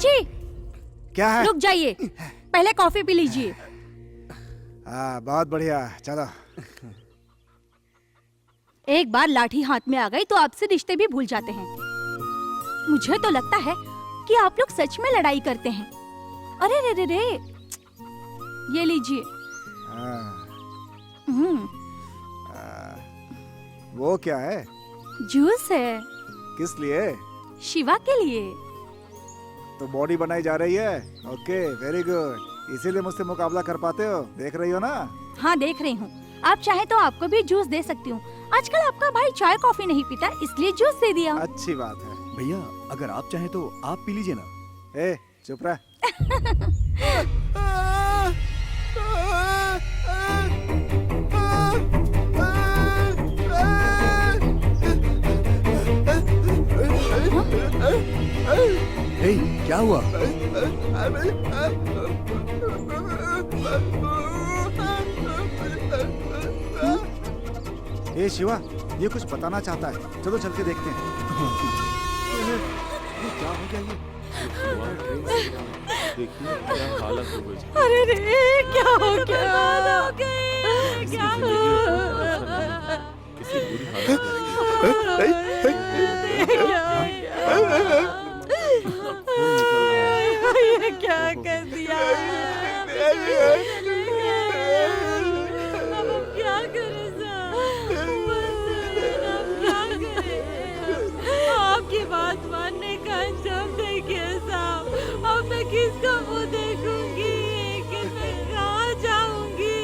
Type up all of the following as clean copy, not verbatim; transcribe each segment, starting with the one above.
जी क्या है? रुक जाइए, पहले कॉफी पी लीजिए। हाँ बहुत बढ़िया, चलो। एक बार लाठी हाथ में आ गई तो आपसे रिश्ते भी भूल जाते हैं। मुझे तो लगता है कि आप लोग सच में लड़ाई करते हैं। अरे रे रे रे, ये लीजिए। वो क्या है? जूस है। किस लिए? शिवा के लिए। तो बॉडी बनाई जा रही है। Okay, very good. इसीलिए मुझसे मुकाबला कर पाते हो, देख रही हो ना? हाँ देख रही हूँ। आप चाहे तो आपको भी जूस दे सकती हूँ। आजकल आपका भाई चाय कॉफी नहीं पीता, इसलिए जूस दे दिया। अच्छी बात है। भैया अगर आप चाहें तो आप पी लीजिए ना। ए चुप रह। हे, क्या हुआ? ए शिवा, ये कुछ बताना चाहता है, चलो चल के देखते हैं। ये क्या हो गया ये? देखिए क्या हालत हो गई। अरे रे, क्या हो गया? क्या किसी बुरी हालत ये क्या कर दिया? अब हम क्या करें साहब? अब क्या करें? आपकी बात मानने का अंजाम देखिए साहब। अब मैं किसका मुंह देखूंगी? कि मैं कहाँ जाऊंगी?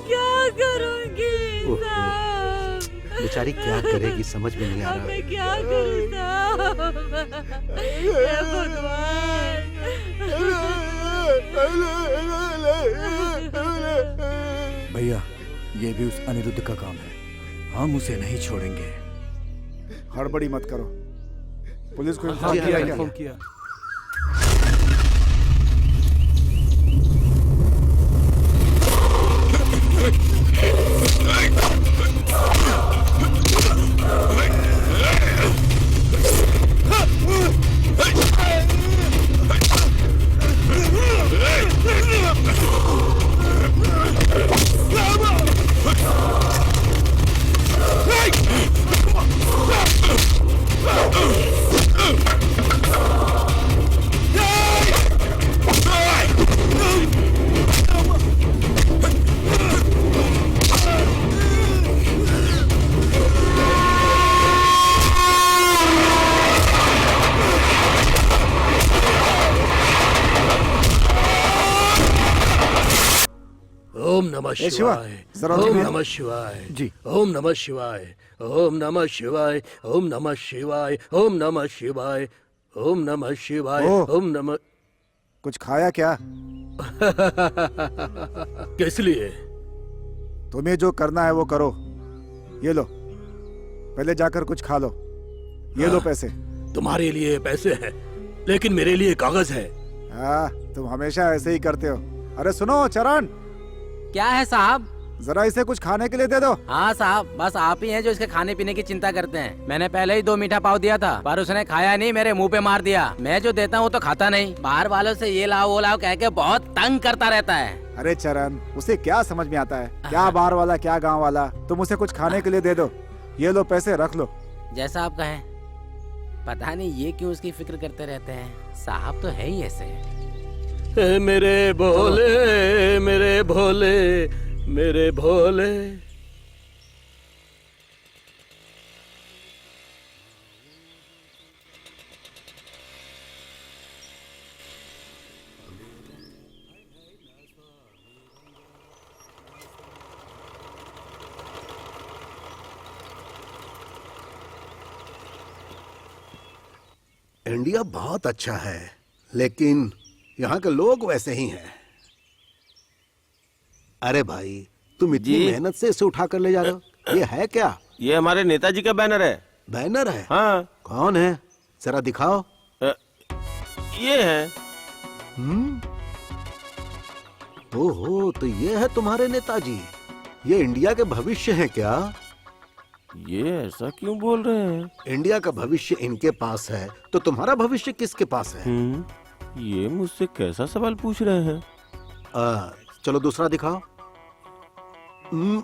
क्या करूंगी साहब? बेचारी क्या करेगी समझ में नहीं आ अब रहा। मैं क्या करूं साहब? हे भगवान। भैया ये भी उस अनिरुद्ध का काम है, हम उसे नहीं छोड़ेंगे। हड़बड़ी मत करो, पुलिस को हाँ, इन्फॉर्म किया किया। ओम नमः ए शिवा, शिवाय, जरा ओम धीरे। नमः शिवाय जी। ओम नमः शिवाय, ओम नमः शिवाय, ओम नमः शिवाय, ओम नमः शिवाय, ओम नमः शिवाय, ओह। ओम नमः। कुछ खाया क्या? किस लिए? तुम्हें जो करना है वो करो। ये लो, पहले जाकर कुछ खा लो। ये लो पैसे। तुम्हारे लिए पैसे हैं, लेकिन मेरे लिए कागज है। हाँ, तुम हमेशा ऐसे ही करते हो। अरे सुनो चरण, क्या है साहब? जरा इसे कुछ खाने के लिए दे दो। हाँ साहब, बस आप ही हैं जो इसके खाने पीने की चिंता करते हैं। मैंने पहले ही 2 मीठा पाव दिया था, पर उसने खाया नहीं, मेरे मुंह पे मार दिया। मैं जो देता हूँ तो खाता नहीं, बाहर वालों से ये लाओ वो लाओ कह के बहुत तंग करता रहता है। अरे चरण, उसे क्या समझ में आता है? क्या बाहर वाला क्या गांव वाला। तुम उसे कुछ खाने के लिए दे दो। ये लो पैसे, रख लो। जैसा आप कहें। पता नहीं ये क्यों उसकी फिक्र करते रहते हैं, साहब तो है ही ऐसे। मेरे भोले, मेरे भोले, मेरे भोले। इंडिया बहुत अच्छा है, लेकिन यहाँ के लोग वैसे ही हैं। अरे भाई, तुम इतनी मेहनत से इसे उठा कर ले जा रहे हो, ये है क्या? ये हमारे नेताजी का बैनर है। बैनर है? हाँ। कौन है, जरा दिखाओ। ये है। ओहो, तो ये है तुम्हारे नेताजी। ये इंडिया के भविष्य हैं क्या? ये ऐसा क्यों बोल रहे हैं? इंडिया का भविष्य इनके पास है, तो तुम्हारा भविष्य किसके पास है? ये मुझसे कैसा सवाल पूछ रहे हैं? चलो दूसरा दिखाओ। हम्म,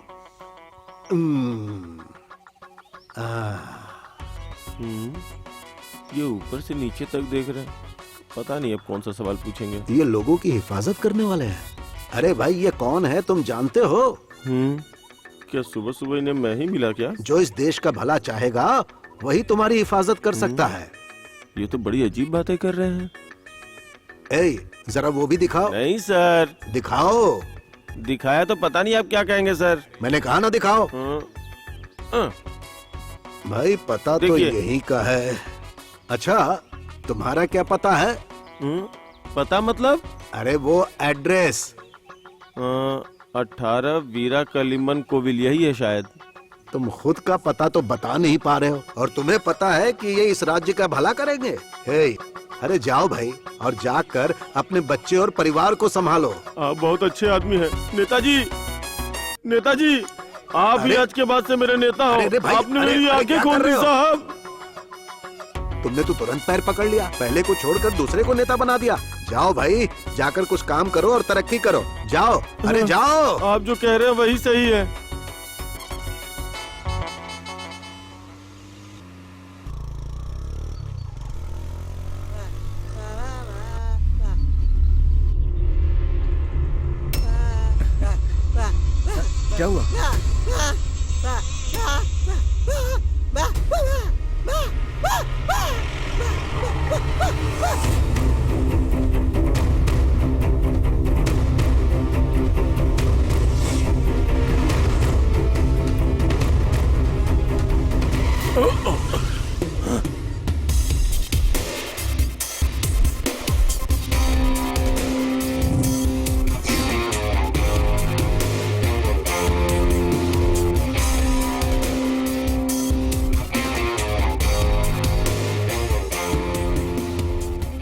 ये ऊपर से नीचे तक देख रहे हैं। पता नहीं अब कौन सा सवाल पूछेंगे। ये लोगों की हिफाजत करने वाले हैं। अरे भाई ये कौन है तुम जानते हो? क्या सुबह सुबह इन्हें मैं ही मिला क्या? जो इस देश का भला चाहेगा वही तुम्हारी हिफाजत कर सकता है। ये तो बड़ी अजीब बातें कर रहे हैं। जरा वो भी दिखाओ। नहीं सर। दिखाओ। दिखाया तो पता नहीं आप क्या कहेंगे सर। मैंने कहा ना दिखाओ। भाई पता तो देखिए। यही का है। अच्छा तुम्हारा क्या पता है? पता मतलब? अरे वो एड्रेस। 18 वीरा कलिमन कोविल, यही है शायद। तुम खुद का पता तो बता नहीं पा रहे हो और तुम्हें पता है कि ये इस राज्य का भला करेंगे। अरे जाओ भाई और जाकर अपने बच्चे और परिवार को संभालो। आप बहुत अच्छे आदमी हैं नेताजी। नेताजी आप ही आज के बाद से मेरे नेता हो। अरे भाई, आपने अरे, मेरी अरे, आंखें क्या खोल कर दी रहे हो? साहब। तुमने तो तुरंत पैर पकड़ लिया। पहले को छोड़कर दूसरे को नेता बना दिया। जाओ भाई जाकर कुछ काम करो और तरक्की करो। जाओ। अरे जाओ। आप जो कह रहे हैं वही सही है। क्या हुआ?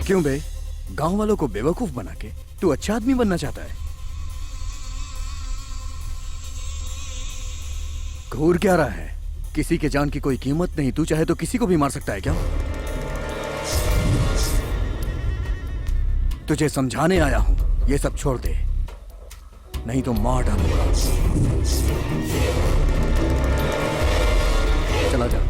क्यों बे? गांव वालों को बेवकूफ बना के तू अच्छा आदमी बनना चाहता है? घूर क्या रहा है? किसी के जान की कोई कीमत नहीं। तू चाहे तो किसी को भी मार सकता है क्या? तुझे समझाने आया हूं, ये सब छोड़ दे नहीं तो मार डालूंगा। चला जा।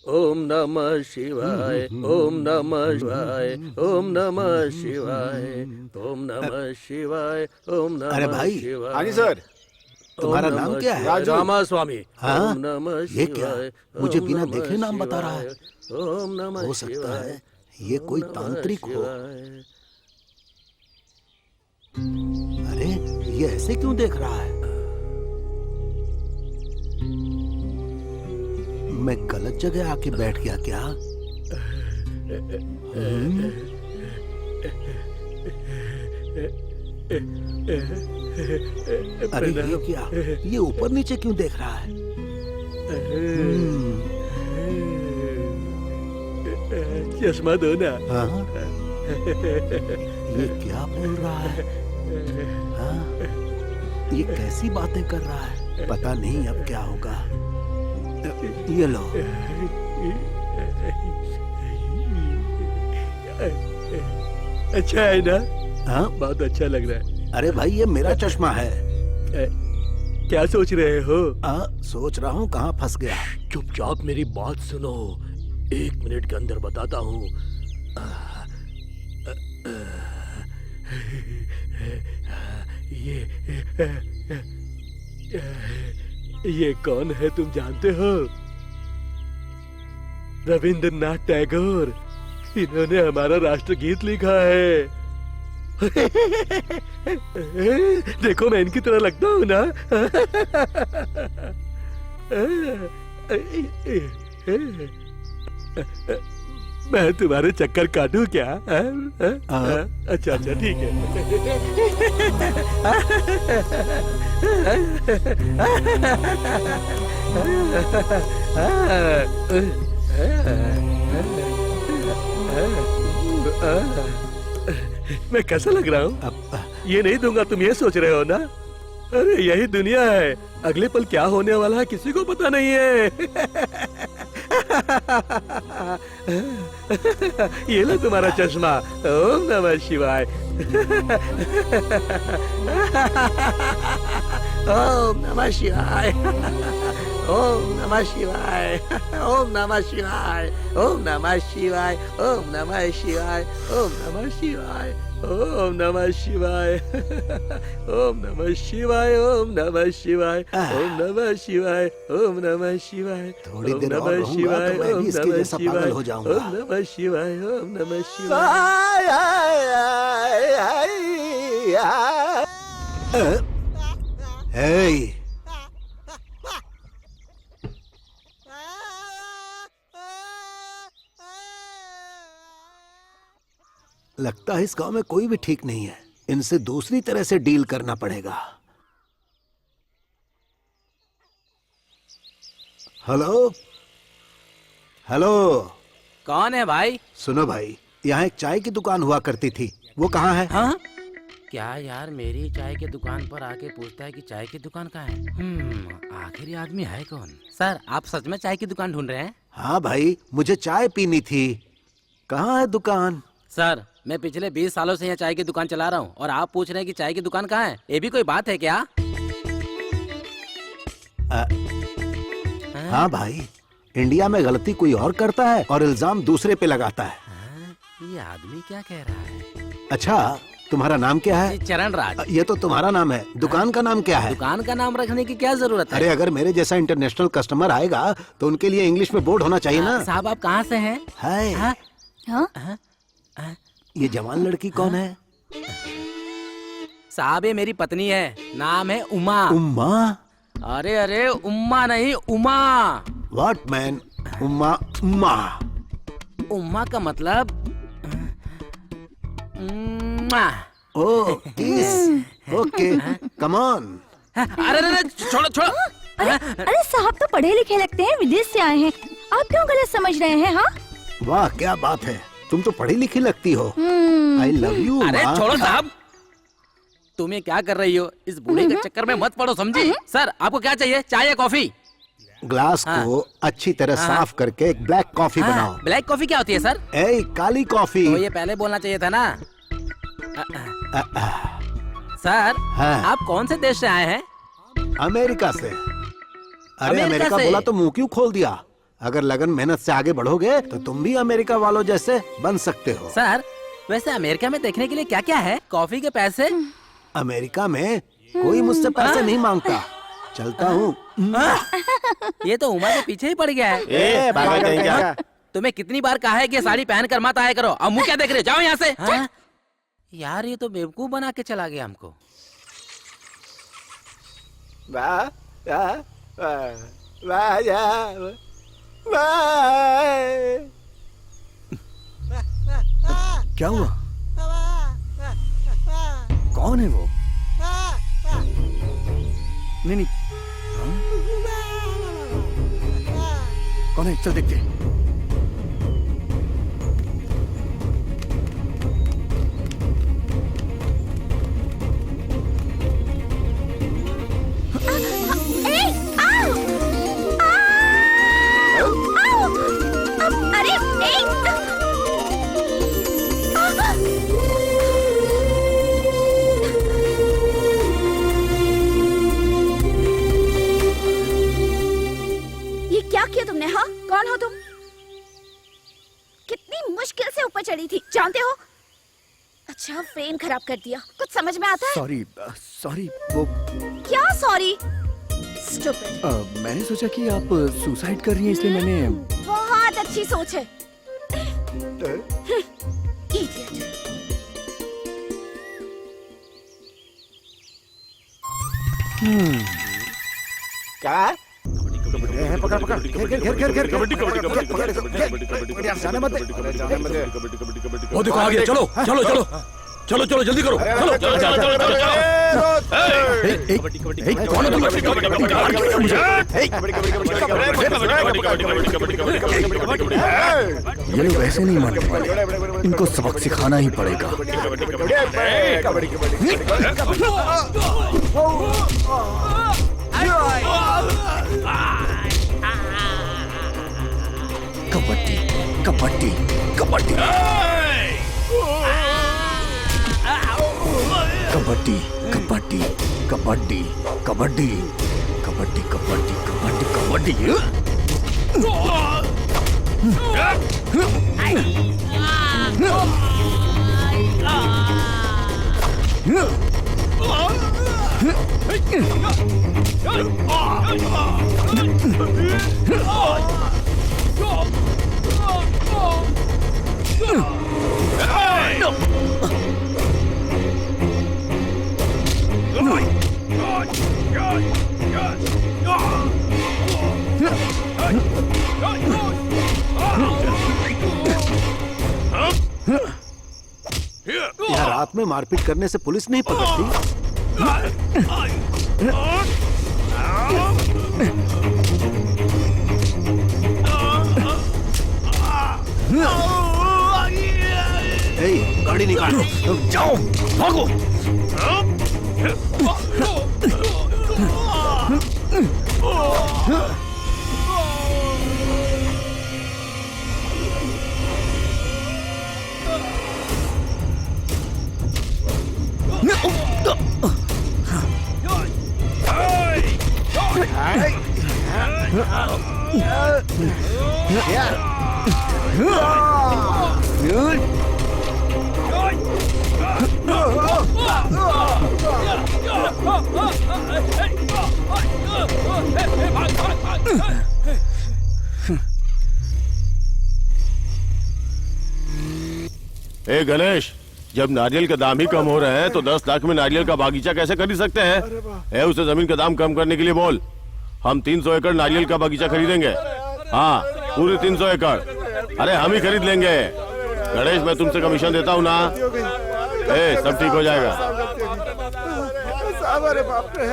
ओम नमः शिवाय, ओम नमः शिवाय, ओम नमः शिवाय, ओम नमः शिवाय, ओम नमः अरे भाई, शिवाय। हाँ जी सर। तुम्हारा ओम नाम नमः क्या है? शिवाय। रामास्वामी। हाँ? ओम नमः ये क्या? शिवाय, मुझे ओम बिना नमः देखे नाम बता रहा है। शिवाय, ओम नमः हो सकता शिवाय, है ये कोई ओम नमः तांत्रिक हो। शिवाय। अरे ये ऐसे क्यों देख रहा है? मैं गलत जगह आके बैठ गया क्या? अरे ये क्या? ये ऊपर नीचे क्यों देख रहा है? चश्मा दो ना। हाँ? ये क्या बोल रहा है? हाँ? ये कैसी बातें कर रहा है? पता नहीं अब क्या होगा। ये लो। अच्छा है ना? हाँ? बहुत अच्छा लग रहा है। अरे भाई ये मेरा चश्मा है। क्या सोच रहे हो? सोच रहा हूँ कहाँ फंस गया। चुपचाप मेरी बात सुनो, 1 मिनट के अंदर बताता हूँ। ये कौन है तुम जानते हो? रविंद्रनाथ टैगोर। इन्होंने हमारा राष्ट्रगीत लिखा है। देखो मैं इनकी तरह लगता हूँ ना? मैं तुम्हारे चक्कर काटूं क्या? अच्छा अच्छा ठीक है। मैं कैसा लग रहा हूँ? ये नहीं दूंगा तुम ये सोच रहे हो ना? अरे यही दुनिया है, अगले पल क्या होने वाला है किसी को पता नहीं है। ये लो तुम्हारा चश्मा। ओम नमः शिवाय। ओम नमः शिवाय। ओम नमः शिवाय। ओम नमः शिवाय। ओम नमः शिवाय। ओम नमः शिवाय। ओम नमः शिवाय। ओम नमः शिवाय। ओम नमः शिवाय। ओम नमः शिवाय। ओम नमः शिवाय। ओम नमः शिवाय। थोड़ी ओम देर और नमः रहूंगा शिवाय। तो मैं ओम भी इसके नमः जैसा शिवाय। पागल हो जाऊंगा। ओम नमः शिवाय। ओम नमः शिवाय। हे, लगता है इस गांव में कोई भी ठीक नहीं है। इनसे दूसरी तरह से डील करना पड़ेगा। हेलो हेलो, कौन है भाई? सुनो भाई, यहाँ एक चाय की दुकान हुआ करती थी, वो कहाँ है? हाँ? क्या यार, मेरी चाय की दुकान पर आके पूछता है कि चाय की दुकान कहाँ है? आखिर ये आदमी है कौन? सर, आप सच में चाय की दुकान ढूंढ रहे हैं? हाँ भाई, मुझे चाय पीनी थी। कहाँ है दुकान? सर, मैं पिछले 20 सालों से यहाँ चाय की दुकान चला रहा हूँ और आप पूछ रहे हैं कि चाय की दुकान कहाँ है? ये भी कोई बात है क्या? हाँ भाई, इंडिया में गलती कोई और करता है और इल्जाम दूसरे पे लगाता है। ये आदमी क्या कह रहा है? अच्छा, तुम्हारा नाम क्या है? चरण राज। ये तो तुम्हारा नाम है, दुकान का नाम क्या है? दुकान का नाम रखने की क्या जरूरत है? अरे अगर मेरे जैसा इंटरनेशनल कस्टमर आएगा तो उनके लिए इंग्लिश में बोर्ड होना चाहिए ना। साहब, आप कहाँ से हैं? हाय, हाँ? हाँ? ये जवान लड़की कौन है? साहब, ये मेरी पत्नी है, नाम है उमा। उम्मा? अरे अरे, उम्मा नहीं, उमा। What man? उम्मा? उम्मा? उम्मा का मतलब उम्मा। Oh, kiss? Okay, come on. अरे अरे, छोड़ो छोड़ो। अरे साहब तो पढ़े लिखे लगते हैं, विदेश से आए हैं, आप क्यों गलत समझ रहे हैं? हाँ, वाह क्या बात है, तुम तो पढ़ी लिखी लगती हो। I love you. अरे छोड़ो साहब, तुम ये क्या कर रही हो? इस बूढ़े के चक्कर में मत पड़ो, समझी? सर, आपको क्या चाहिए, चाय या कॉफी? ग्लास को अच्छी तरह साफ करके एक ब्लैक कॉफी बनाओ। ब्लैक कॉफी क्या होती है सर? ए, काली कॉफी। तो ये पहले बोलना चाहिए था ना। सर, हाँ। आप कौन से देश से आए हैं? अमेरिका से। अरे अमेरिका अमेरिका से? बोला तो मुंह क्यों खोल दिया? अगर लगन मेहनत से आगे बढ़ोगे तो तुम भी अमेरिका वालों जैसे बन सकते हो। सर, वैसे अमेरिका में देखने के लिए क्या क्या है? कॉफी के पैसे? अमेरिका में कोई मुझसे पैसे नहीं मांगता। चलता हूँ। ये तो उमा के पीछे ही पड़ गया है। ए, भागा नहीं क्या? तुम्हें कितनी बार कहा है कि साड़ी पहन कर मत आया करो, अब मुंह क्या देख रहे हो? जाओ यहाँ से। हाँ? यार, ये तो बेवकूफ बना के चला गया हमको। क्या हुआ? कौन है वो? नहीं नहीं, हाँ? कौन है? चल देखते हैं। ये क्या किया तुमने? हाँ, कौन हो तुम? कितनी मुश्किल से ऊपर चढ़ी थी, जानते हो? अच्छा, फ्रेम खराब कर दिया। कुछ समझ में आता है? सॉरी सॉरी, वो क्या सॉरी? स्टूपिड। मैंने सोचा कि आप सुसाइड कर रही हैं, इसलिए मैंने। बहुत अच्छी सोच है। Idiot. क्या? पकड़ पकड़, घेर घेर घेर घेर, कबड्डी कबड्डी कबड्डी कबड्डी कबड्डी कबड्डी कबड्डी जाने मत दे। वो देखो आ गया, चलो चलो चलो। चलो चलो जल्दी करो, चलो चलो चलो चलो चलो चलो कौन हो तुम? मार क्यों रहे हो मुझे? ये लोग ऐसे नहीं मानने वाले, इनको सबक सिखाना ही पड़ेगा। कबड्डी कबड्डी कबड्डी कबड्डी कबड्डी कबड्डी कबड्डी कबड्डी कबड्डी कबड्डी कबड्डी। यहाँ रात में मारपीट करने से पुलिस नहीं पकड़ती। ए, गाड़ी निकालो, जाओ भागो। ए गणेश, जब नारियल के दाम ही कम हो रहे हैं तो 10 लाख में नारियल का बागीचा कैसे खरीद सकते हैं? उसे जमीन का दाम कम करने के लिए बोल। हम 300 एकड़ नारियल का बागीचा खरीदेंगे। हाँ, पूरी 300 एकड़। अरे हम ही खरीद लेंगे। गणेश, मैं तुमसे कमीशन देता हूँ ना। सब ठीक हो जाएगा। अरे बाप रे,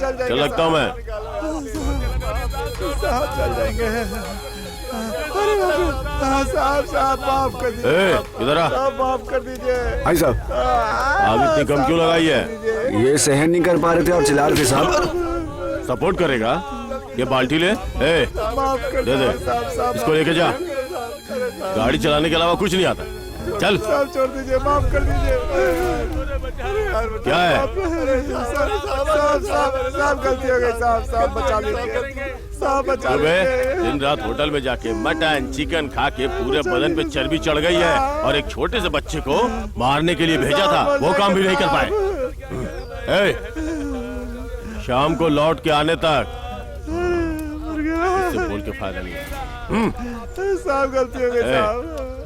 चल जाएंगे। चल लगता हूँ मैं। साहब चल जाएंगे। अरे बाप रे, साहब माफ कर दीजिए। इधर आ। साहब माफ कर दीजिए। भाई साहब, आग इतनी कम क्यों लगाई है? ये सहन नहीं कर पा रहे थे और चिल्ला रहे थे साहब। सपोर्ट करेगा? ये बाल्टी ले। माफ कर दे दे, साहब। इसको लेके जा। गाड़ी चलाने के अलावा कुछ नहीं आता। चल। साहब छोड़ दीजिए, माफ कर दीजिए। क्या है? साहब गलती हो गई। साहब बचा लीजिए। साहब बचा लीजिए। दिन रात होटल में जाके मटन चिकन खा के पूरे बदन पे चर्बी चढ़ गई है और एक छोटे से बच्चे को मारने के लिए भेजा था, वो काम भी नहीं कर पाए। शाम को लौट के आने तक इससे बोल के फायदा नहीं। साहब गलती हो गई साहब।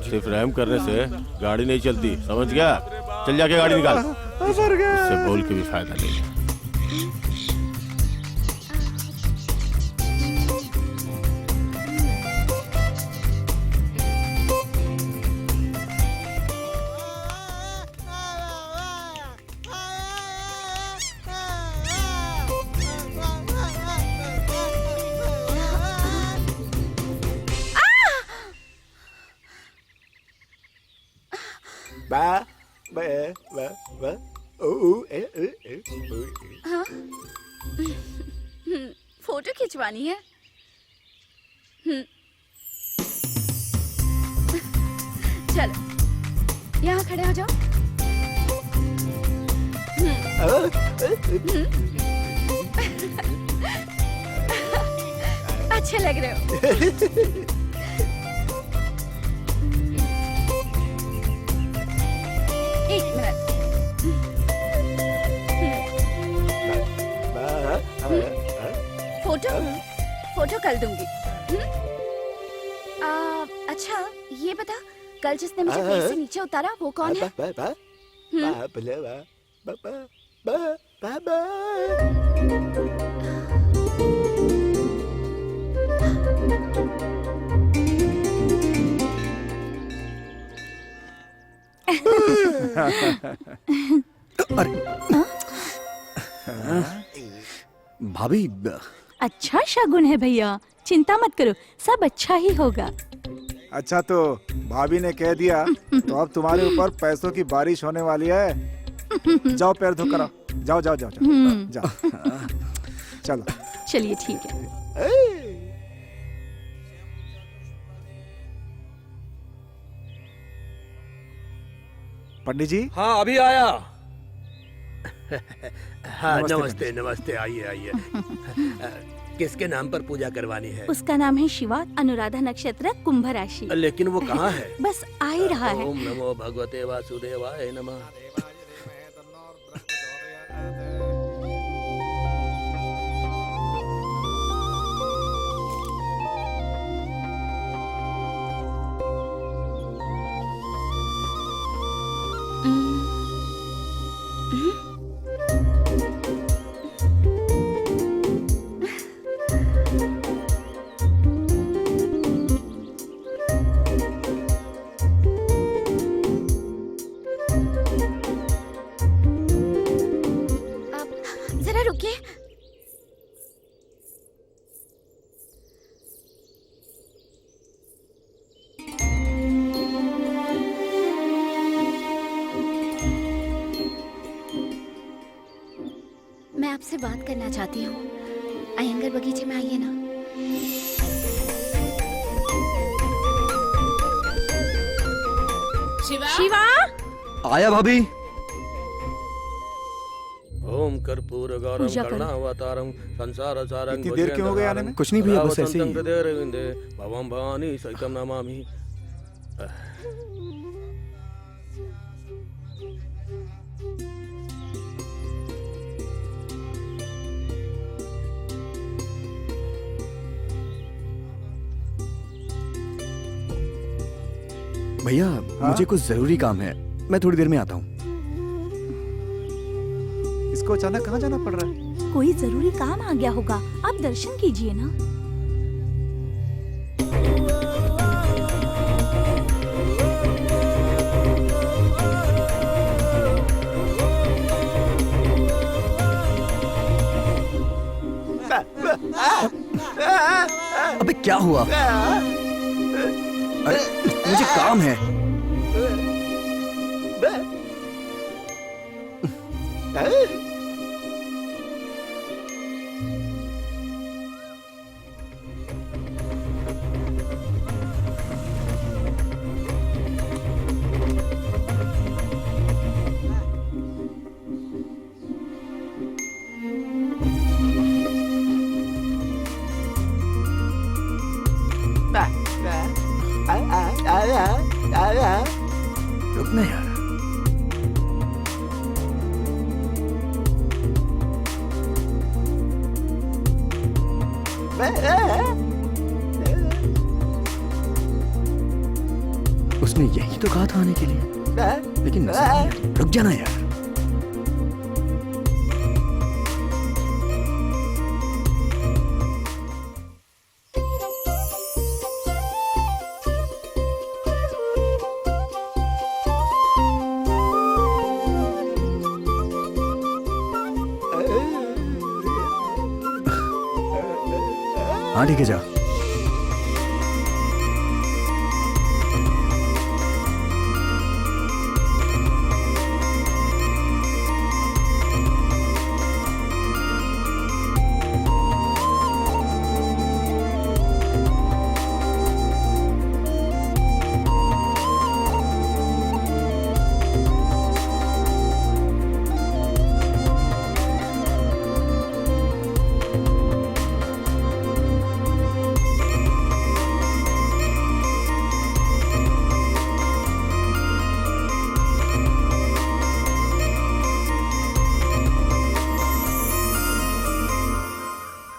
सिर्फ रहम करने से गाड़ी नहीं चलती, समझ गया? चल जाके गाड़ी निकाल। इससे बोल के भी फायदा नहीं। फोटो खिंचवानी है? चलो यहाँ खड़े हो जाओ। अच्छे लग रहे हो। एक मिनट। फोटो कल दूंगी। अच्छा ये बता, कल जिसने मुझे पेड़ से नीचे उतारा वो कौन है? भाभी अच्छा शगुन है भैया, चिंता मत करो, सब अच्छा ही होगा। अच्छा तो भाभी ने कह दिया तो अब तुम्हारे ऊपर पैसों की बारिश होने वाली है। जाओ पैर धो कर आओ। जाओ जाओ जाओ जाओ, जाओ। चलो चलिए ठीक है। पंडित जी। हाँ अभी आया। हाँ नमस्ते, नमस्ते नमस्ते, आइए आइए। किसके नाम पर पूजा करवानी है? उसका नाम है शिवा, अनुराधा नक्षत्र, कुंभ राशि। लेकिन वो कहाँ है? बस आ ही रहा है। ओम नमो भगवते वासुदेवाय नमः। जरा रुकिए। मैं आपसे बात करना चाहती हूँ। अयंगर बगीचे में आइए ना। शिवा आया भाभी। ओम कर्पूर गौरम पूजा करो। करुणावतारम संसार सारं इतनी देर क्यों हो गई आने में? कुछ नहीं भैया, बस ऐसे ही। भवम भवानी सहितम नमामि। भैया मुझे कुछ जरूरी काम है, मैं थोड़ी देर में आता हूँ। इसको अचानक कहाँ जाना पड़ रहा है? कोई जरूरी काम आ गया होगा, आप दर्शन कीजिए ना। अबे क्या हुआ? अरे मुझे काम है। रुकना यार। उसने यही तो कहा था आने के लिए, लेकिन नजर नहीं आ रही। रुक जाना यार। हाँ ठीक है, जा।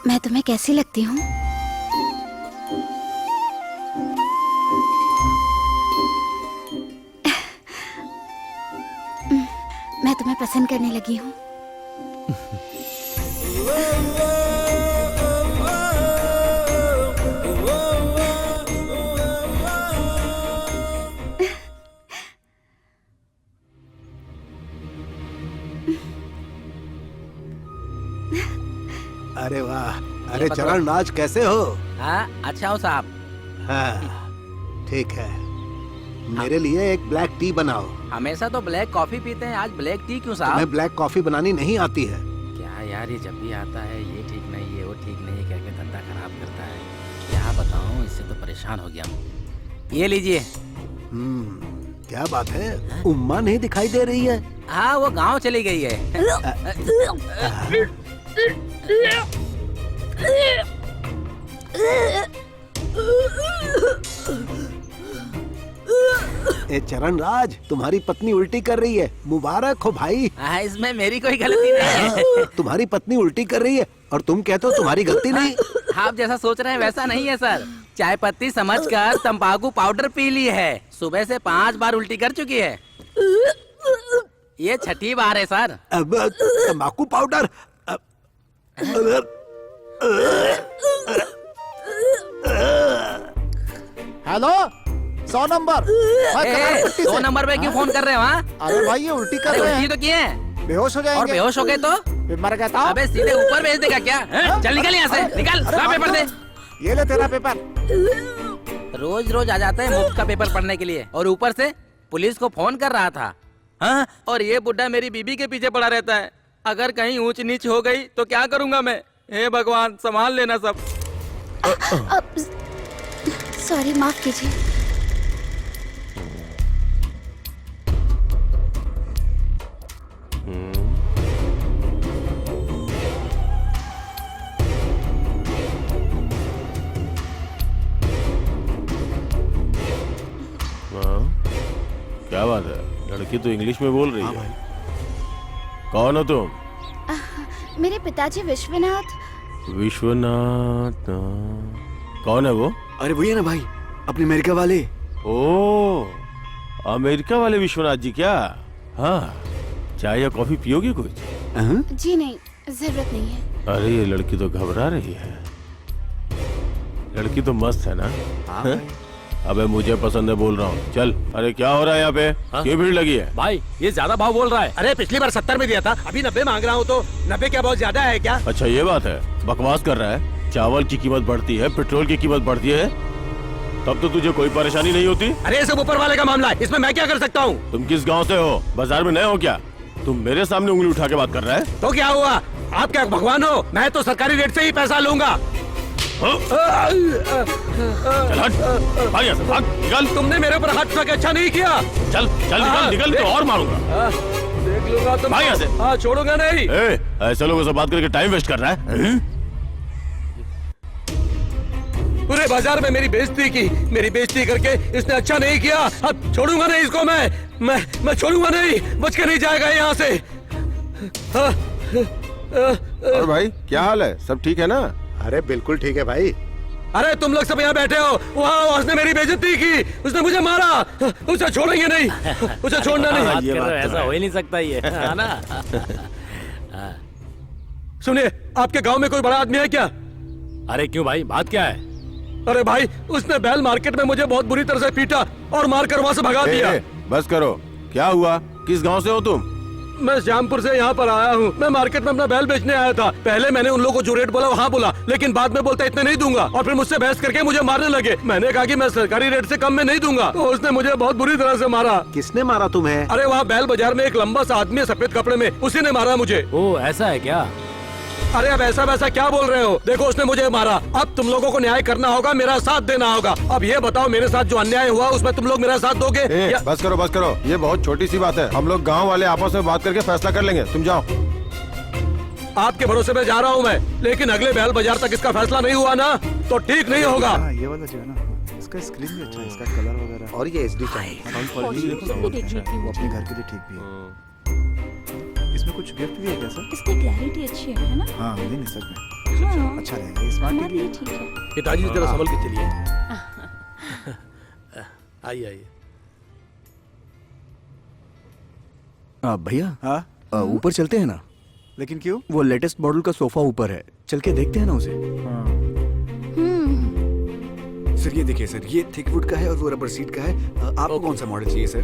मैं तुम्हें कैसी लगती हूँ? मैं तुम्हें पसंद करने लगी हूँ। अरे वाह, अरे चरण राज कैसे हो? हाँ अच्छा हो साहब। हाँ ठीक है, मेरे लिए एक ब्लैक टी बनाओ। हमेशा तो ब्लैक कॉफी पीते हैं, आज ब्लैक टी क्यों साहब? तुम्हें ब्लैक कॉफी बनानी नहीं आती है? क्या यार, ये जब भी आता है ये ठीक नहीं है वो ठीक नहीं है, क्या क्या धंधा खराब करता है। क्या बताऊं, इससे तो परेशान हो गया हूँ। ये लीजिए। क्या बात है, उम्मा नहीं दिखाई दे रही है? हाँ वो गांव चली गई है। ए चरण राज, तुम्हारी पत्नी उल्टी कर रही है, मुबारक हो भाई। हाँ, इसमें मेरी कोई गलती नहीं है। तुम्हारी पत्नी उल्टी कर रही है और तुम कहते हो तुम्हारी गलती नहीं? आप जैसा सोच रहे हैं वैसा नहीं है सर। चाय पत्ती समझकर तंबाकू पाउडर पी ली है, सुबह से 5 बार उल्टी कर चुकी है, ये 6ठी बार है सर। अब तंबाकू पाउडर? Hello 100 number. 100 नंबर पे क्यों फोन कर रहे हो? हाँ अरे भाई ये उल्टी कर रहे उल्टी हैं, तो किए हैं बेहोश हो और जाएंगे। बेहोश हो गए तो फिर मर गया था। अबे सीधे ऊपर भेज देगा क्या? चल निकल यहाँ से, निकल। ला पेपर दे। ये ले तेरा पेपर। रोज रोज आ जाते हैं मुफ्त का पेपर पढ़ने के लिए, और ऊपर से पुलिस को फोन कर रहा था। हाँ? और ये बुड्ढा मेरी बीबी के पीछे पड़ा रहता है, अगर कहीं ऊंच नीच हो गई तो क्या करूंगा मैं? हे भगवान, संभाल लेना सब। सॉरी, माफ कीजिए। क्या बात है, लड़की तो इंग्लिश में बोल रही है। कौन हो तुम? मेरे पिताजी विश्वनाथ। विश्वनाथ? कौन है वो? अरे वही है ना भाई, अपने अमेरिका वाले। ओ, अमेरिका वाले विश्वनाथ जी क्या? हाँ, चाय या कॉफी पियोगे कुछ? जी नहीं, जरूरत नहीं है। अरे ये लड़की तो घबरा रही है। लड़की तो मस्त है ना? हाँ? अबे मुझे पसंद है बोल रहा हूँ, चल। अरे क्या हो रहा है यहाँ पे? क्यों भीड़ लगी है? भाई ये ज्यादा भाव बोल रहा है। अरे पिछली बार 70 में दिया था, अभी 90 मांग रहा हूँ, तो 90 क्या बहुत ज्यादा है क्या? अच्छा ये बात है, बकवास कर रहा है। चावल की कीमत बढ़ती है, पेट्रोल की कीमत बढ़ती है, तब तो तुझे कोई परेशानी नहीं होती। अरे ये सब ऊपर वाले का मामला है, इसमें मैं क्या कर सकता हूँ? तुम किस गाँव से हो? बाजार में नए हो क्या? तुम मेरे सामने उंगली उठा के बात कर रहा है? तो क्या हुआ? आप क्या भगवान हो? मैं तो सरकारी रेट से ही पैसा लूंगा। चल हट, भाग यहाँ से, भाग, निकल। तुमने मेरे ऊपर हाथ उठा के अच्छा नहीं किया। चल चल निकल, निकल तो और मारूंगा। देख लूंगा तुम। भाग यहाँ से। हाँ छोड़ूंगा नहीं। ऐसे लोगों से बात करके टाइम वेस्ट कर रहा है। पूरे बाजार में मेरी बेइज्जती की, मेरी बेइज्जती करके इसने अच्छा नहीं किया। अब छोड़ूंगा नहीं इसको, मैं छोड़ूंगा नहीं, बच के नहीं जाएगा यहाँ से। और भाई क्या हाल है, सब ठीक है ना? अरे बिल्कुल ठीक है भाई। अरे तुम लोग सब यहाँ बैठे हो, वहाँ उसने मेरी बेइज्जती की, उसने मुझे मारा, उसे छोड़ेंगे नहीं, उसे छोड़ना नहीं। ऐसा हो ही नहीं सकता ये, है ना? सुनिए, आपके गांव में कोई बड़ा आदमी है क्या? अरे क्यों भाई, बात क्या है? अरे भाई, उसने बैल मार्केट में मुझे बहुत बुरी तरह से पीटा और मारकर वहाँ से भगा दिया। बस करो, क्या हुआ? किस गांव से हो तुम? मैं श्यामपुर से यहाँ पर आया हूँ। मैं मार्केट में अपना बैल बेचने आया था। पहले मैंने उन लोगों को जो रेट बोला हाँ बोला, लेकिन बाद में बोलता इतने नहीं दूंगा, और फिर मुझसे बहस करके मुझे मारने लगे। मैंने कहा कि मैं सरकारी रेट से कम में नहीं दूंगा, तो उसने मुझे बहुत बुरी तरह से मारा। किसने मारा तुम्हें? अरे वहाँ बैल बाजार में एक लंबा सा आदमी है सफेद कपड़े में, उसी ने मारा मुझे। ओ ऐसा है क्या? अरे अब ऐसा वैसा क्या बोल रहे हो? देखो उसने मुझे मारा, अब तुम लोगों को न्याय करना होगा, मेरा साथ देना होगा। अब ये बताओ, मेरे साथ जो अन्याय हुआ उसमें तुम लोग मेरा साथ दोगे? बस करो, ये बहुत छोटी सी बात है। हम लोग गांव वाले आपस में बात करके फैसला कर लेंगे, तुम जाओ। आपके भरोसे में जा रहा हूँ मैं, लेकिन अगले बैल बाजार तक इसका फैसला नहीं हुआ ना तो ठीक नहीं होगा। ये वाला जो है ना, इसका स्क्रीन भी अच्छा है, इसका कलर वगैरह, और ये HD चाहिए। वो अपने घर के लिए ठीक भी है। इसमें कुछ गिफ्ट भी है क्या सर? इसकी क्लैरिटी अच्छी है ना? हाँ नहीं नहीं, सच में हाँ, अच्छा रहेगा। स्मार्ट हमारे टीवी लिए ठीक है। पिताजी जरा संभल के चलिए। आइए। भैया, हाँ ऊपर चलते हैं ना? लेकिन क्यों? वो लेटेस्ट मॉडल का सोफा ऊपर है, चल के देखते हैं ना उसे। सर ये देखिए सर, ये थिक वुड का है और वो रबर सीट का है। आपको कौन सा मॉडल चाहिए सर?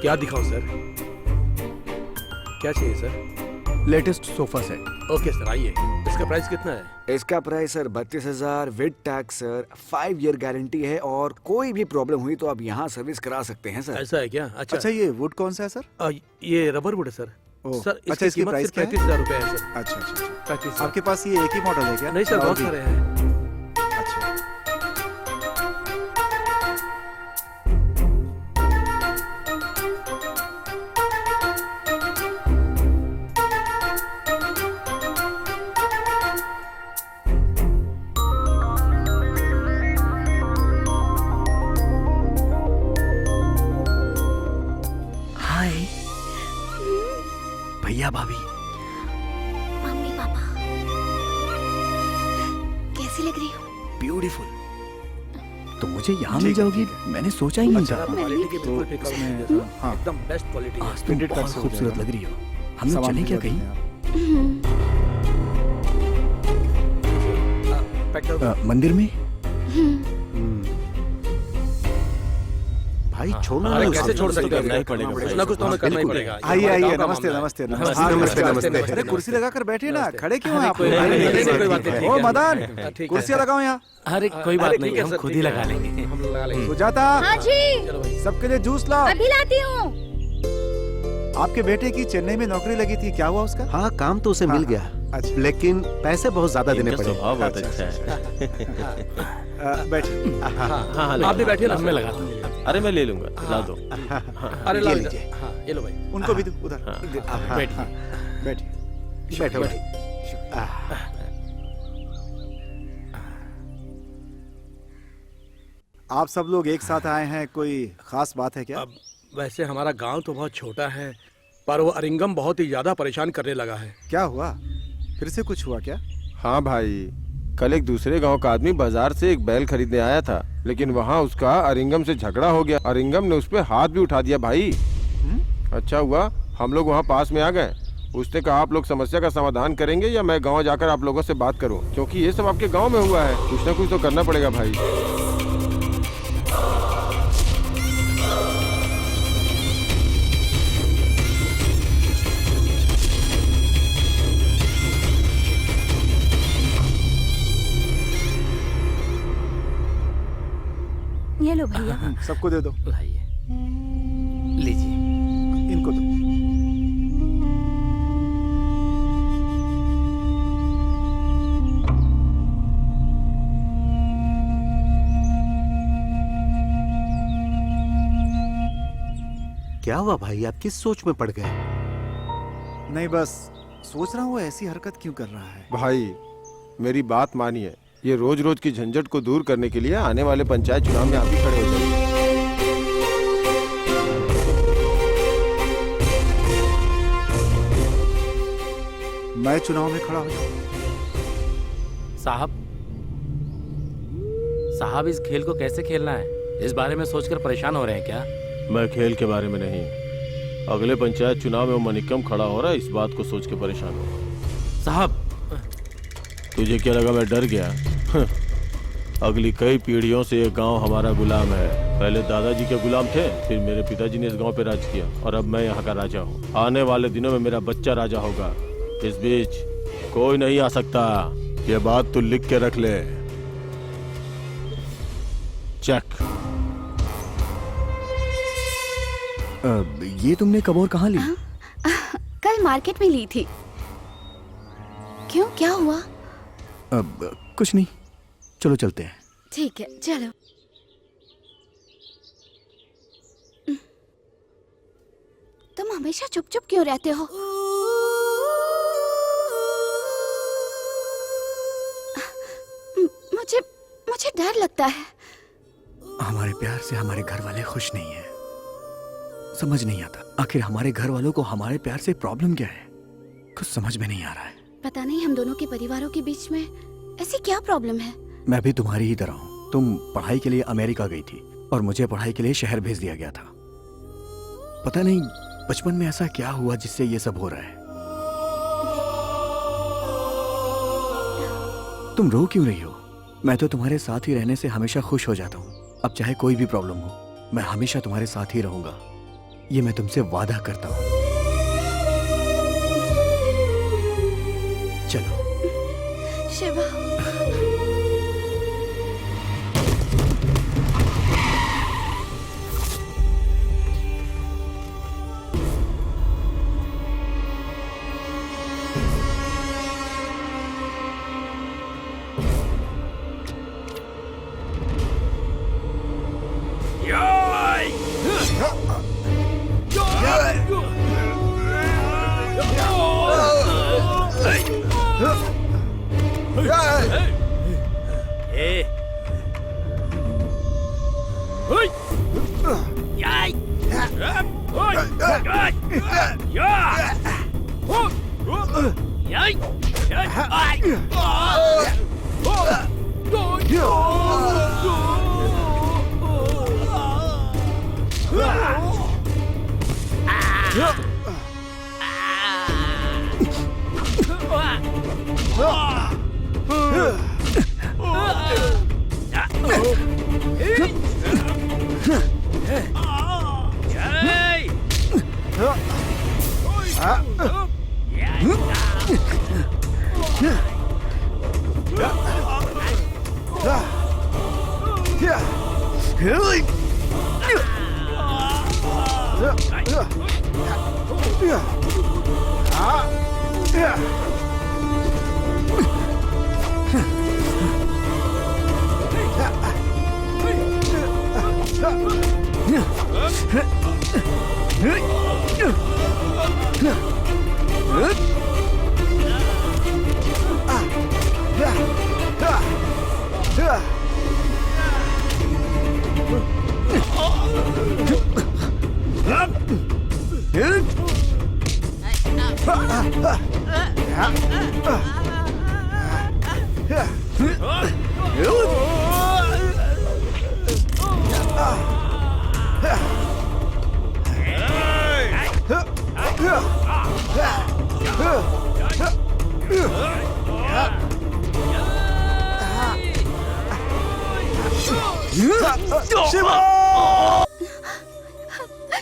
क्या दिखाऊं सर? क्या चाहिए sir? Latest sofa set. Okay sir, आइए। इसका प्राइस कितना है? इसका price sir 32,000 with tax sir. 5 year guarantee है और कोई भी प्रॉब्लम हुई तो आप यहाँ सर्विस करा सकते हैं सर। ऐसा है क्या? अच्छा। अच्छा ये वुड कौन सा है सर? ये रबर वुड है सर। ओह, सर अच्छा, इसकी प्राइस क्या है? 35,000 रुपए है सर। अच्छा अच्छा। 35,000। आपके पास ये एक ही मॉडल है क्या? नहीं सर, और बहुत भी? सारे हैं। अच्छा। हाय भैया भाभी। मम्मी पापा, कैसी लग रही हो? ब्यूटीफुल। तो मुझे यहाँ मिल जाओगी, मैंने सोचा ही नहीं था। क्वालिटी की बिल्कुल फिक्र नहीं है सर। हाँ। एकदम बेस्ट क्वालिटी है। आज तुम Printed बहुत card से हो खूबसूरत जाएगा। लग रही हो। हम लोग सामान चलें क्या भिजवा कहीं? देंगे आप। पैक कर दो। मंदिर में? भाई छोड़ो अरे ना कैसे उसे। छोड़ सकते करना ही हैं? पड़ेगा भाई। कुछ ना कुछ तो हमें करना ही पड़ेगा। ये आइए हमारे आइए, गाँव का नमस्ते मामला है। नमस्ते नमस्ते, नमस्ते। अरे कुर्सी लगाकर बैठिए ना, खड़े क्यों हैं आप? कोई बात नहीं, कोई बात नहीं, ठीक ओ है। मदन, ठीक है। कुर्सियाँ लगाओ यहाँ। अरे कोई बात अरे नहीं, ठीक है हम सर, खुद ठीक ही है। लगा लेंगे। हम लगा लेंगे। सुजाता, हाँ जी, चलो भाई। सबके लिए जूस लाओ। अभी लाती हूँ। आपके बेटे की चेन्नई में नौकरी लगी थी, क्या हुआ उसका? हाँ काम तो उसे मिल हाँ, गया, अच्छा। लेकिन पैसे बहुत ज्यादा देने इनका पड़े। स्वभाव बहुत अच्छा, अच्छा है। बैठिए। हाँ, आप भी बैठिए ना। मैं लगाता हूँ। अरे मैं ले लूंगा, ला दो। अरे ला ये लीजिए। लीजिए। हाँ, ये लो भाई। उनको भी दो उधर। बैठिए। बैठिए। बैठो बैठो। आप सब लोग एक साथ आए हैं, कोई खास बात है क्या? अब वैसे हमारा गांव तो बहुत छोटा है, पर वो अरिंगम बहुत ही ज्यादा परेशान करने लगा है। क्या हुआ? फिर से कुछ हुआ क्या? हाँ भाई, कल एक दूसरे गांव का आदमी बाजार से एक बैल खरीदने आया था, लेकिन वहाँ उसका अरिंगम से झगड़ा हो गया। अरिंगम ने उस पर हाथ भी उठा दिया भाई। अच्छा हुआ हम लोग वहाँ पास में आ गए। उसने कहा आप लोग समस्या का समाधान करेंगे या मैं गांव जाकर आप लोगों से बात करूं, क्योंकि ये सब आपके गांव में हुआ है। कुछ ना कुछ तो करना पड़ेगा भाई। ये लो भैया। सबको दे दो, लाइए, लीजिए। इनको दो। क्या हुआ भाई, आप किस सोच में पड़ गए? नहीं बस सोच रहा हूँ वो ऐसी हरकत क्यों कर रहा है। भाई मेरी बात मानिए, ये रोज रोज की झंझट को दूर करने के लिए आने वाले पंचायत चुनाव में आप ही खड़े हो जाइए। मैं चुनाव में खड़ा हो जाऊँ? साहब इस खेल को कैसे खेलना है, इस बारे में सोचकर परेशान हो रहे हैं क्या? मैं खेल के बारे में नहीं, अगले पंचायत चुनाव में वो मनिकम खड़ा हो रहा है, इस बात को सोच के परेशान हूँ। साहब तुझे क्या लगा मैं डर गया? अगली कई पीढ़ियों से ये गांव हमारा गुलाम है। पहले दादाजी के गुलाम थे, फिर मेरे पिताजी ने इस गांव पे राज किया और अब मैं यहाँ का राजा हूँ। आने वाले दिनों में मेरा बच्चा राजा होगा। इस बीच कोई नहीं आ सकता, ये बात तू लिख के रख ले। चेक। ये तुमने कबोर कहाँ ली? कल मार्केट में ली थी। क्यों, क्या हुआ? अब कुछ नहीं, चलो चलते हैं। ठीक है, चलो। तुम हमेशा चुप चुप क्यों रहते हो? मुझे मुझे डर लगता है। हमारे प्यार से हमारे घर वाले खुश नहीं हैं। समझ नहीं आता आखिर हमारे घर वालों को हमारे प्यार से प्रॉब्लम क्या है, कुछ समझ में नहीं आ रहा है। पता नहीं हम दोनों के परिवारों के बीच में ऐसी क्या प्रॉब्लम है। मैं भी तुम्हारी ही तरह हूँ। तुम पढ़ाई के लिए अमेरिका गई थी और मुझे पढ़ाई के लिए शहर भेज दिया गया था। पता नहीं बचपन में ऐसा क्या हुआ जिससे ये सब हो रहा है। तुम रो क्यों रही हो? मैं तो तुम्हारे साथ ही रहने से हमेशा खुश हो जाता हूँ। अब चाहे कोई भी प्रॉब्लम हो, मैं हमेशा तुम्हारे साथ ही रहूंगा, ये मैं तुमसे वादा करता हूँ। शिवा।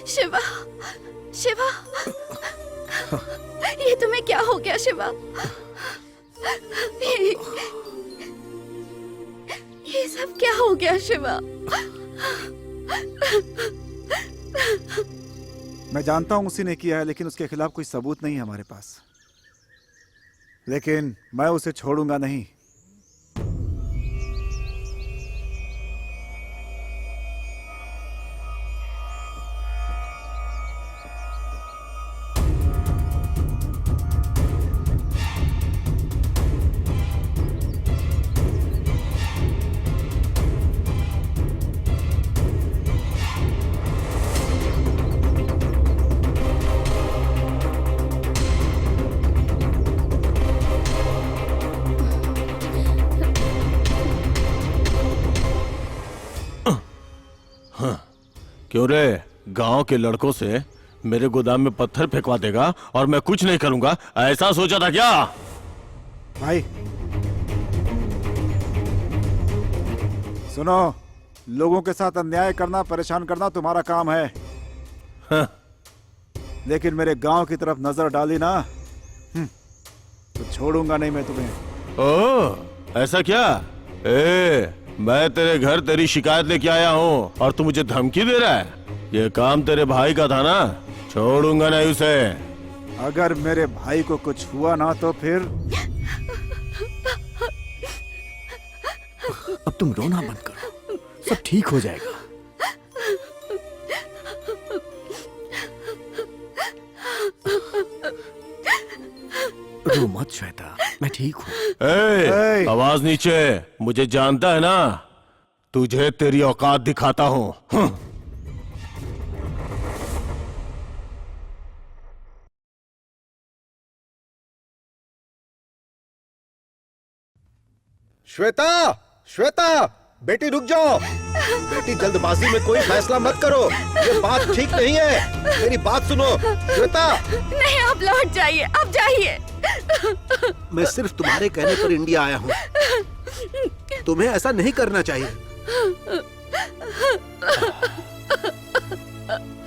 शिवा, शिवा, ये तुम्हें क्या हो गया शिवा? ये सब क्या हो गया शिवा? मैं जानता हूं उसी ने किया है, लेकिन उसके खिलाफ कोई सबूत नहीं है हमारे पास। लेकिन मैं उसे छोड़ूंगा नहीं। क्यों रे, गांव के लड़कों से मेरे गोदाम में पत्थर फेंकवा देगा और मैं कुछ नहीं करूंगा, ऐसा सोचा था क्या? भाई सुनो, लोगों के साथ अन्याय करना, परेशान करना तुम्हारा काम है। हाँ। लेकिन मेरे गांव की तरफ नजर डाली ना तो छोड़ूंगा नहीं मैं तुम्हें। ओ, ऐसा क्या? मैं तेरे घर तेरी शिकायत लेके आया हूँ और तू मुझे धमकी दे रहा है? ये काम तेरे भाई का था ना, छोड़ूंगा नहीं उसे। अगर मेरे भाई को कुछ हुआ ना तो फिर अब तुम रोना बंद करो, सब ठीक हो जाएगा। रो मत श्वेता, मैं ठीक हूँ। आवाज नीचे। मुझे जानता है ना, तुझे तेरी औकात दिखाता हूँ। श्वेता, श्वेता, बेटी रुक जाओ। बेटी जल्दबाजी में कोई फैसला मत करो, ये बात ठीक नहीं है। मेरी बात सुनो श्वेता। नहीं, आप लौट जाइए, आप जाइए। मैं सिर्फ तुम्हारे कहने पर इंडिया आया हूँ। तुम्हें ऐसा नहीं करना चाहिए।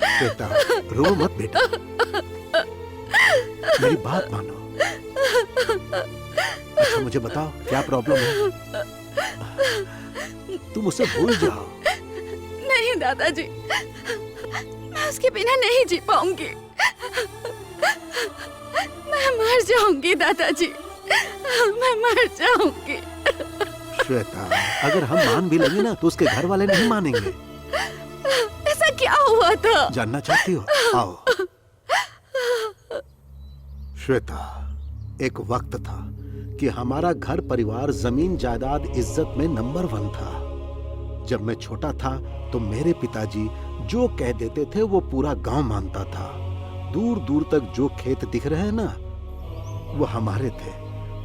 बेटा रो मत बेटा, मेरी बात मानो। अच्छा अच्छा मुझे बताओ क्या प्रॉब्लम है? तुम उसे भूल जाओ। नहीं दादाजी, मैं उसके बिना नहीं जी पाऊंगी। मैं मर जाऊंगी दादाजी, मैं मर जाऊंगी। श्वेता, अगर हम मान भी लेंगे ना तो उसके घर वाले नहीं मानेंगे। ऐसा क्या हुआ था? जानना चाहती हो? आओ। श्वेता, एक वक्त था कि हमारा घर परिवार जमीन जायदाद इज्जत में नंबर 1 था। जब मैं छोटा था तो मेरे पिताजी जो कह देते थे वो पूरा गांव मानता था। दूर दूर तक जो खेत दिख रहे हैं ना वो हमारे थे।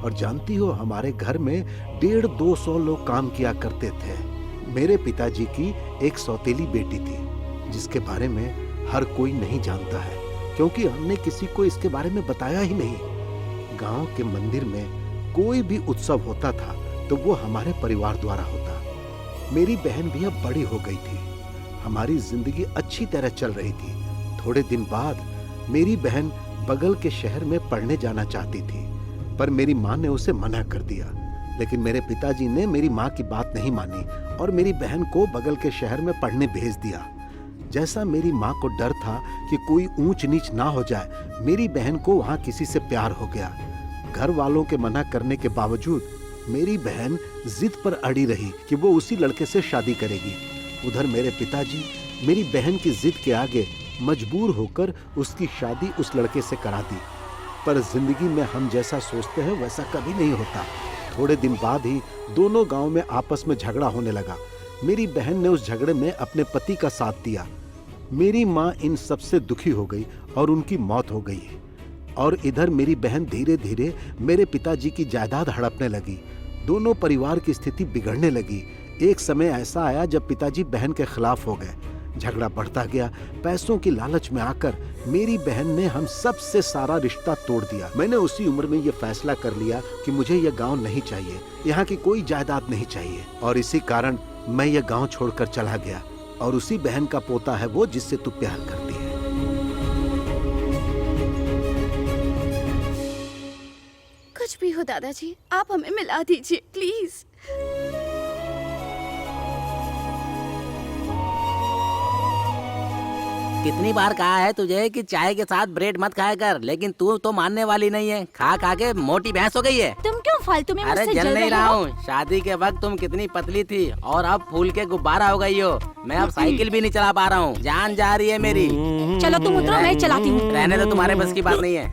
और जानती हो, हमारे घर में 150-200 लोग काम किया करते थे। मेरे पिताजी की एक सौतेली बेटी थी जिसके बारे में हर कोई नहीं जानता है, क्योंकि हमने किसी को इसके बारे में बताया ही नहीं। गांव के मंदिर में कोई भी उत्सव होता था तो वो हमारे परिवार द्वारा होता। मेरी बहन भी अब बड़ी हो गई थी। हमारी जिंदगी अच्छी तरह चल रही थी। थोड़े दिन बाद मेरी बहन बगल के शहर में पढ़ने जाना चाहती थी, पर मेरी माँ ने उसे मना कर दिया। लेकिन मेरे पिताजी ने मेरी माँ की बात नहीं मानी और मेरी बहन को बगल के शहर में पढ़ने भेज दिया। जैसा मेरी माँ को डर था कि कोई ऊंच नीच ना हो जाए, मेरी बहन को वहाँ किसी से प्यार हो गया। घर वालों के मना करने के बावजूद मेरी बहन जिद पर अड़ी रही कि वो उसी लड़के से शादी करेगी। उधर मेरे पिताजी मेरी बहन की जिद के आगे मजबूर होकर उसकी शादी उस लड़के से करा दी। पर जिंदगी में हम जैसा सोचते हैं वैसा कभी नहीं होता। थोड़े दिन बाद ही दोनों गांव में आपस में झगड़ा होने लगा। मेरी बहन ने उस झगड़े में अपने पति का साथ दिया। मेरी माँ इन सब से दुखी हो गई और उनकी मौत हो गई। और इधर मेरी बहन धीरे धीरे मेरे पिताजी की जायदाद हड़पने लगी। दोनों परिवार की स्थिति बिगड़ने लगी। एक समय ऐसा आया जब पिताजी बहन के खिलाफ हो गए। झगड़ा बढ़ता गया। पैसों की लालच में आकर मेरी बहन ने हम सब से सारा रिश्ता तोड़ दिया। मैंने उसी उम्र में ये फैसला कर लिया कि मुझे यह गांव नहीं चाहिए, यहाँ की कोई जायदाद नहीं चाहिए। और इसी कारण मैं ये गांव छोड़कर चला गया। और उसी बहन का पोता है वो जिससे तू प्यार करती है। कुछ भी हो दादाजी, आप हमें मिला दीजिए प्लीज। कितनी बार कहा है तुझे कि चाय के साथ ब्रेड मत खाया कर, लेकिन तू तो मानने वाली नहीं है। खा खा के मोटी भैंस हो गई है। तुम क्यों फालतू में अरे मुझसे जल जल नहीं रहे रहा हो? हूँ। शादी के वक्त तुम कितनी पतली थी और अब फूल के गुब्बारा हो गई हो। मैं अब साइकिल भी नहीं चला पा रहा हूँ। जान जा रही है मेरी। चलो तुम उतरो, मैं चलाती हूँ। रहने तो तुम्हारे बस की बात नहीं है।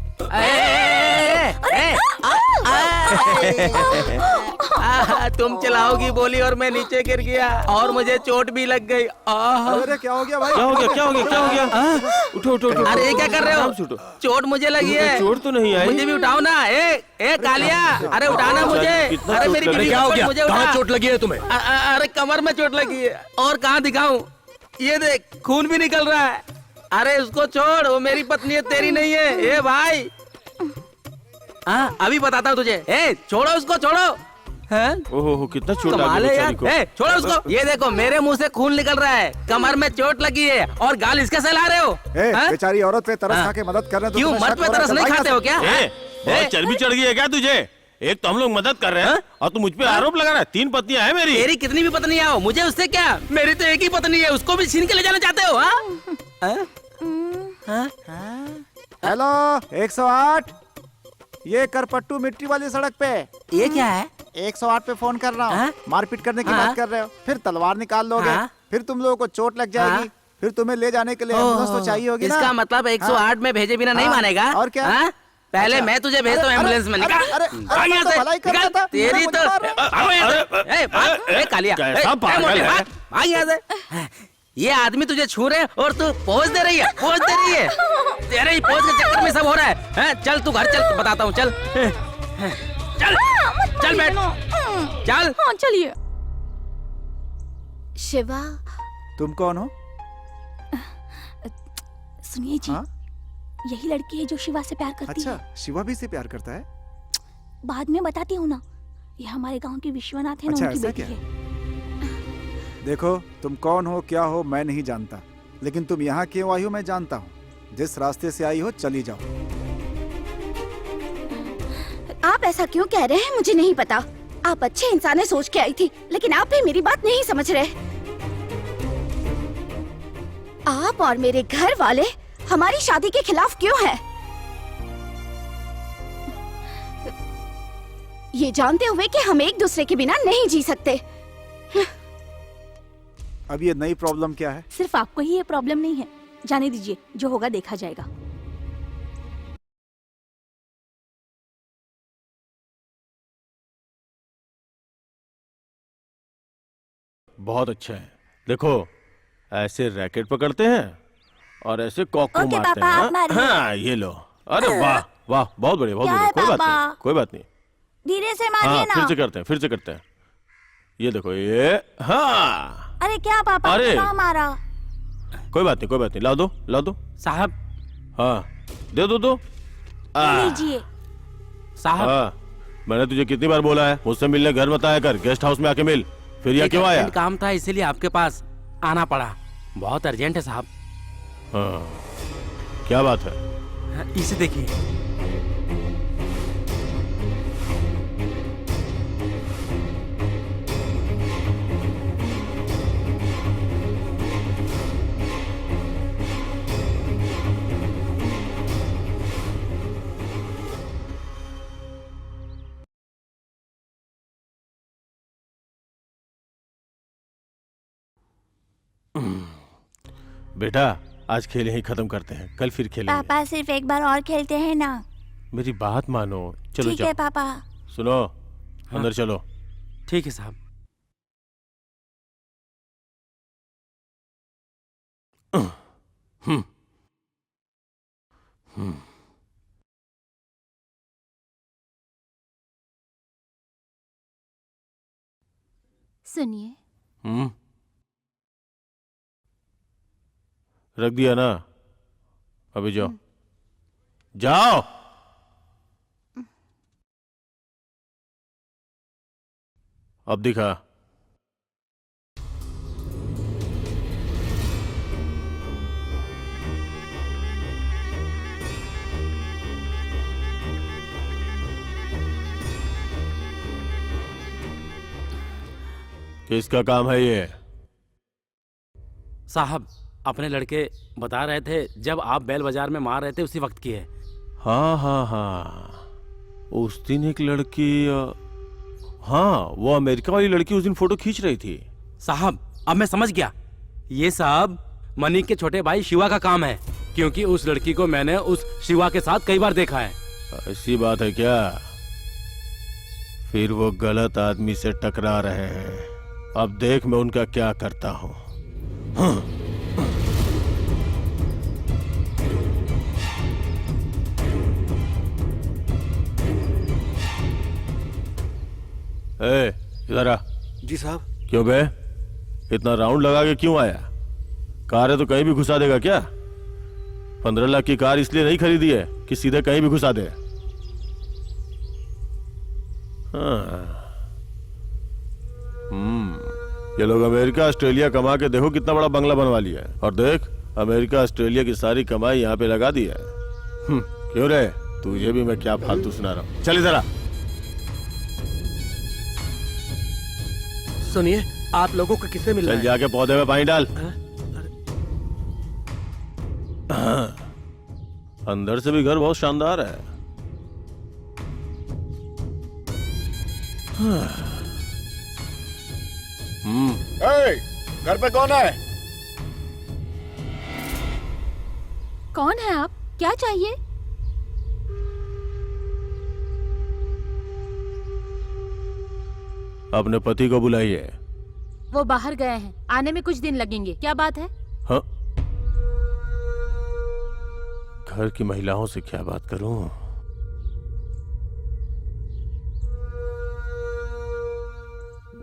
तुम चलाओगी बोली और मैं नीचे गिर गया और मुझे चोट भी लग गई। अरे क्या हो गया भाई? क्या हो गया? क्या हो गया? क्या हो गया? उठो उठो उठो। अरे क्या कर रहे हो? चोट मुझे लगी है। चोट तो नहीं आई। मुझे भी उठाओ ना। ए कालिया, अरे उठाना मुझे। अरे मेरी बीवी क्या हो गया? मुझे उठा। कहाँ चोट लगी है तुम्हें? अरे कमर में चोट लगी है। और कहाँ दिखाऊं? ये देख, खून भी निकल रहा है। अरे उसको छोड़, वो मेरी पत्नी है, तेरी नहीं है। ए भाई, हाँ अभी बताता हूँ तुझे। ए छोड़ो उसको, छोड़ो। ओहो, कितना चोट लगी कमाल है यार। बेचारी को। ए छोड़ो उसको। ये देखो, मेरे मुंह से खून निकल रहा है, कमर में चोट लगी है और गाल इसके सहला रहे हो। बेचारी औरत पे तरस खा के मदद कर रहे हो। क्यों, मर्द पे तरस नहीं खाते हो क्या? बहुत चर्बी चढ़ गई है क्या तुझे? एक तो हम लोग मदद कर रहे हैं और तू मुझ पे आरोप लगा रहा है। 3 पत्नियां हैं मेरी। तेरी कितनी भी पत्नियां हो, मुझे उससे क्या? मेरी तो एक ही पत्नी है, उसको भी छीन के ले जाना चाहते हो? हेलो 108, ये करपट्टू मिट्टी वाली सड़क पे। ये क्या है? 108 पे फोन कर रहा हूँ। मारपीट करने की बात कर रहे हो, फिर तलवार निकाल लोगे, फिर तुम लोगों को चोट लग जाएगी, फिर तुम्हें ले जाने के लिए एम्बुलेंस तो चाहिए होगी ना। इसका मतलब 108 में भेजे बिना नहीं मानेगा? और क्या? पहले मैं तुझे भेजता हूँ एम्बुलेंस में। निकाल तेरी तो कालिया, भाग यहाँ से। ये आदमी तुझे छू रहे और तू पोज दे रही है, पोज दे रही है। तेरे ही पोज के चक्कर में सब हो रहा है। चल तू घर चल, बताता हूँ। चल चल चल बैठ, चल। हाँ चलिए। शिवा, तुम कौन हो? सुनिए जी, यही लड़की है जो शिवा से प्यार करती है। अच्छा, शिवा भी से प्यार करता है? बाद में बताती हूँ ना। ये हमारे गांव के विश्वनाथ है ना, उनकी बेटी है। देखो, तुम कौन हो क्या हो मैं नहीं जानता, लेकिन तुम यहाँ क्यों आई हो मैं जानता हूँ। जिस रास्ते से आई हो चली जाओ। आप ऐसा क्यों कह रहे हैं मुझे नहीं पता। आप अच्छे इंसान सोच के आई थी, लेकिन आप भी मेरी बात नहीं समझ रहे। आप और मेरे घर वाले हमारी शादी के खिलाफ क्यों हैं? ये जानते हुए कि हम एक दूसरे के बिना नहीं जी सकते। अब ये नई प्रॉब्लम क्या है? सिर्फ आपको ही ये प्रॉब्लम नहीं है, जाने दीजिए, जो होगा देखा जाएगा। बहुत अच्छा है। देखो, ऐसे रैकेट पकड़ते हैं और ऐसे कॉक को ओके मारते पापा, हैं। आप मारिए। हाँ, ये लो। अरे वाह वाह, बहुत बढ़िया, बहुत क्या बढ़िया। है कोई बात पापा? नहीं, कोई बात नहीं। धीरे से हाँ, मारिए फिर ना। से करते हैं, फिर से करते हैं। ये देखो, ये हाँ। अरे क्या पापा, अरे। कहाँ मारा? कोई बात नहीं, कोई बात नहीं। लाओ दो, लाओ दो। साहब, हाँ, दे दो दो। लीजिए। साहब, हाँ, मैंने तुझे कितनी बार बोला है मुझसे मिलने घर मत आया कर, गेस्ट हाउस में आके मिल। फिर यह एक क्यों आया? अर्जेंट काम था, इसीलिए आपके पास आना पड़ा। बहुत अर्जेंट है साहब। हाँ, क्या बात है? इसे देखिए। बेटा, आज खेल यहीं खत्म करते हैं, कल फिर खेलेंगे। पापा सिर्फ एक बार और खेलते हैं ना। मेरी बात मानो। चलो ठीक है चलो। पापा। सुनो, अंदर चलो। ठीक है साहब। हम्म हम्म सुनिए, हम्म, रख दिया ना? अभी जाओ, जाओ। अब दिखा। किसका काम है ये? साहब, अपने लड़के बता रहे थे जब आप बैल बाजार में मार रहे थे उसी वक्त की है। हाँ हाँ हाँ, उस दिन एक लड़की हाँ, वो अमेरिका वाली लड़की उस दिन फोटो खींच रही थी। साहब, अब मैं समझ गया। ये सब मनीष के छोटे भाई शिवा का काम है, क्योंकि उस लड़की को मैंने उस शिवा के साथ कई बार देखा है। ऐसी बात है क्या? फिर वो गलत आदमी से टकरा रहे हैं। अब देख मैं उनका क्या करता हूँ। हाँ। ए, इधर आ। जी साहब। क्यों बे? इतना राउंड लगा के क्यों आया? कार है तो कहीं भी घुसा देगा क्या? 15 लाख की कार इसलिए नहीं खरीदी है कि सीधे कहीं भी घुसा दे। हाँ। ये लोग अमेरिका ऑस्ट्रेलिया कमा के देखो कितना बड़ा बंगला बनवा लिया है। और देख, अमेरिका ऑस्ट्रेलिया की सारी कमाई यहाँ पे लगा दी है। क्यों रे, तुझे भी मैं क्या फालतू सुना रहा हूँ। चल इधर आ। सुनिए, आप लोगों को किससे मिलना चल है? जाके पौधे में पानी डाल। हाँ। अंदर से भी घर बहुत शानदार है। घर पे कौन है? कौन है आप? क्या चाहिए? अपने पति को बुलाइए। वो बाहर गए हैं, आने में कुछ दिन लगेंगे। क्या बात है? हाँ? घर की महिलाओं से क्या बात करूं?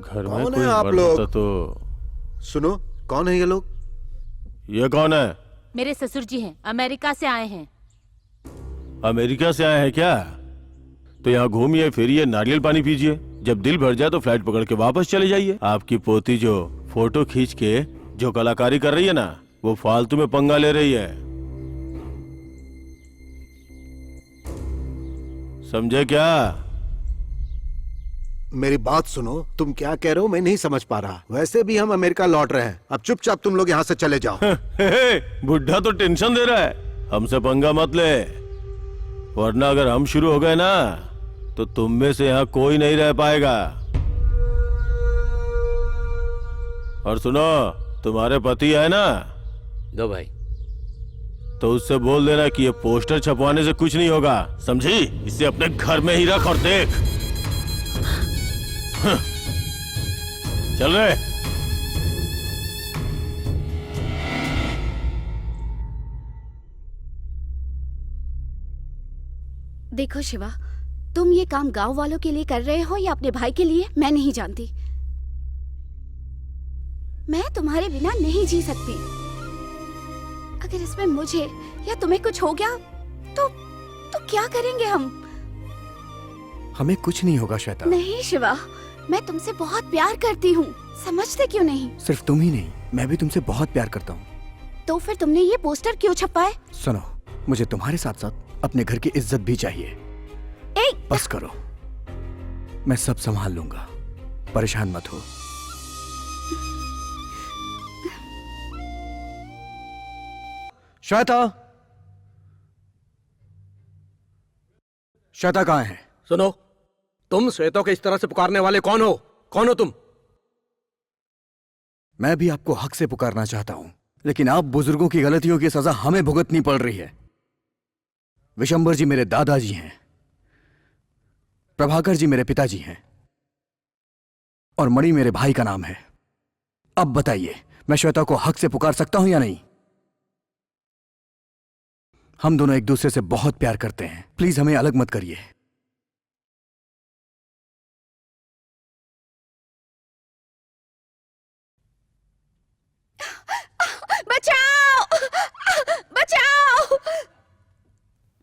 घर में कौन कोई है आप मर्द लोग? होता तो। सुनो, कौन है ये लोग? ये कौन है? मेरे ससुर जी हैं, अमेरिका से आए हैं। अमेरिका से आए हैं क्या? तो यहाँ घूमिए फिरिए, नारियल पानी पीजिए। जब दिल भर जाए तो फ्लाइट पकड़ के वापस चले जाइए। आपकी पोती जो फोटो खींच के जो कलाकारी कर रही है ना, वो फालतू में पंगा ले रही है। समझे क्या? मेरी बात सुनो, तुम क्या कह रहे हो मैं नहीं समझ पा रहा। वैसे भी हम अमेरिका लौट रहे हैं, अब चुपचाप तुम लोग यहाँ से चले जाओ। बुढ़ा तो टेंशन दे रहा है, हमसे पंगा मत ले, वरना अगर हम शुरू हो गए ना तो तुम में से यहाँ कोई नहीं रह पाएगा। और सुनो, तुम्हारे पति है ना, दो भाई, तो उससे बोल देना कि ये पोस्टर छपवाने से कुछ नहीं होगा, समझी? इसे अपने घर में ही रख और देख। चल रहे। देखो शिवा, तुम ये काम गांव वालों के लिए कर रहे हो या अपने भाई के लिए, मैं नहीं जानती। मैं तुम्हारे बिना नहीं जी सकती। अगर इसमें मुझे या तुम्हें कुछ हो गया तो क्या करेंगे हम? हमें कुछ नहीं होगा श्वेता। नहीं शिवा, मैं तुमसे बहुत प्यार करती हूँ, समझते क्यों नहीं? सिर्फ तुम ही नहीं, मैं भी तुमसे बहुत प्यार करता हूँ। तो फिर तुमने ये पोस्टर क्यों छपाए? सुनो, मुझे तुम्हारे साथ साथ अपने घर की इज्जत भी चाहिए। बस करो, मैं सब संभाल लूंगा, परेशान मत हो। श्वेता, श्वेता कहाँ है? सुनो, तुम श्वेता को इस तरह से पुकारने वाले कौन हो? कौन हो तुम? मैं भी आपको हक से पुकारना चाहता हूं, लेकिन आप बुजुर्गों की गलतियों की सजा हमें भुगतनी पड़ रही है। विशंबर जी मेरे दादाजी हैं, प्रभाकर जी मेरे पिताजी हैं, और मणि मेरे भाई का नाम है। अब बताइए, मैं श्वेता को हक से पुकार सकता हूं या नहीं? हम दोनों एक दूसरे से बहुत प्यार करते हैं, प्लीज हमें अलग मत करिए। बचाओ! बचाओ!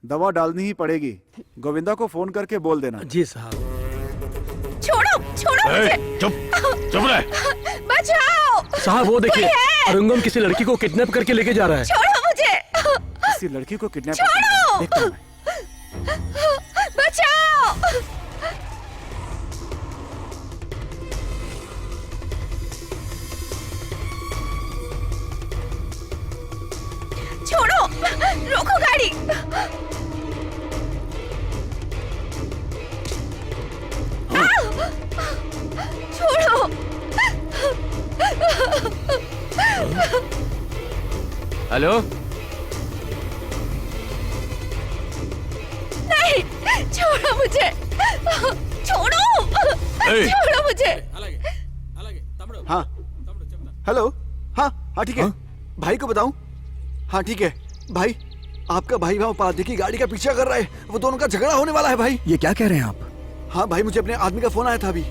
दवा डालनी ही पड़ेगी, गोविंदा को फोन करके बोल देना। जी साहब। छोड़ो, छोड़ो मुझे! चुप रहे। बचाओ! साहब वो देखिए, अरुंगम किसी लड़की को किडनैप करके लेके जा रहा है। छोड़ो मुझे! किसी लड़की को किडनैप छोड़ो! देखता हूं मैं। बचाओ! छोड़ो! रोको गाड़ी! छोड़ो! हेलो, नहीं, छोड़ो मुझे! छोड़ो! छोड़ो मुझे! हाँ, हेलो, हाँ हाँ ठीक है। भाई को बताऊं? हाँ ठीक है भाई, आपका भाई वहाँ उपाध्याय की गाड़ी का पीछा कर रहा है, वो दोनों का झगड़ा होने वाला है भाई। ये क्या कह रहे हैं आप? हाँ भाई, मुझे अपने आदमी का फोन आया था अभी।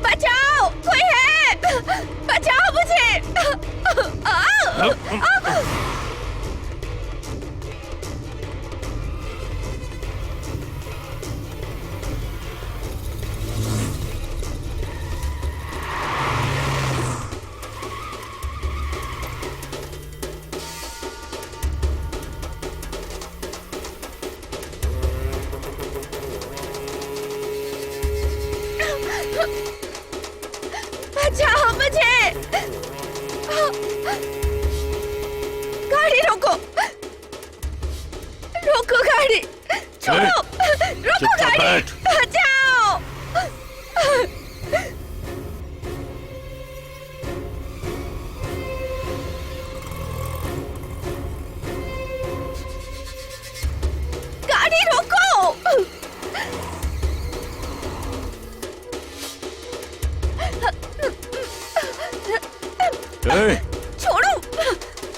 बचाओ! कोई है! बचाओ मुझे! बचाओ मुझे! गाड़ी रोको! रोको गाड़ी! छोड़ो! रोको गाड़ी! बचाओ! गाड़ी रोको! छोड़ो!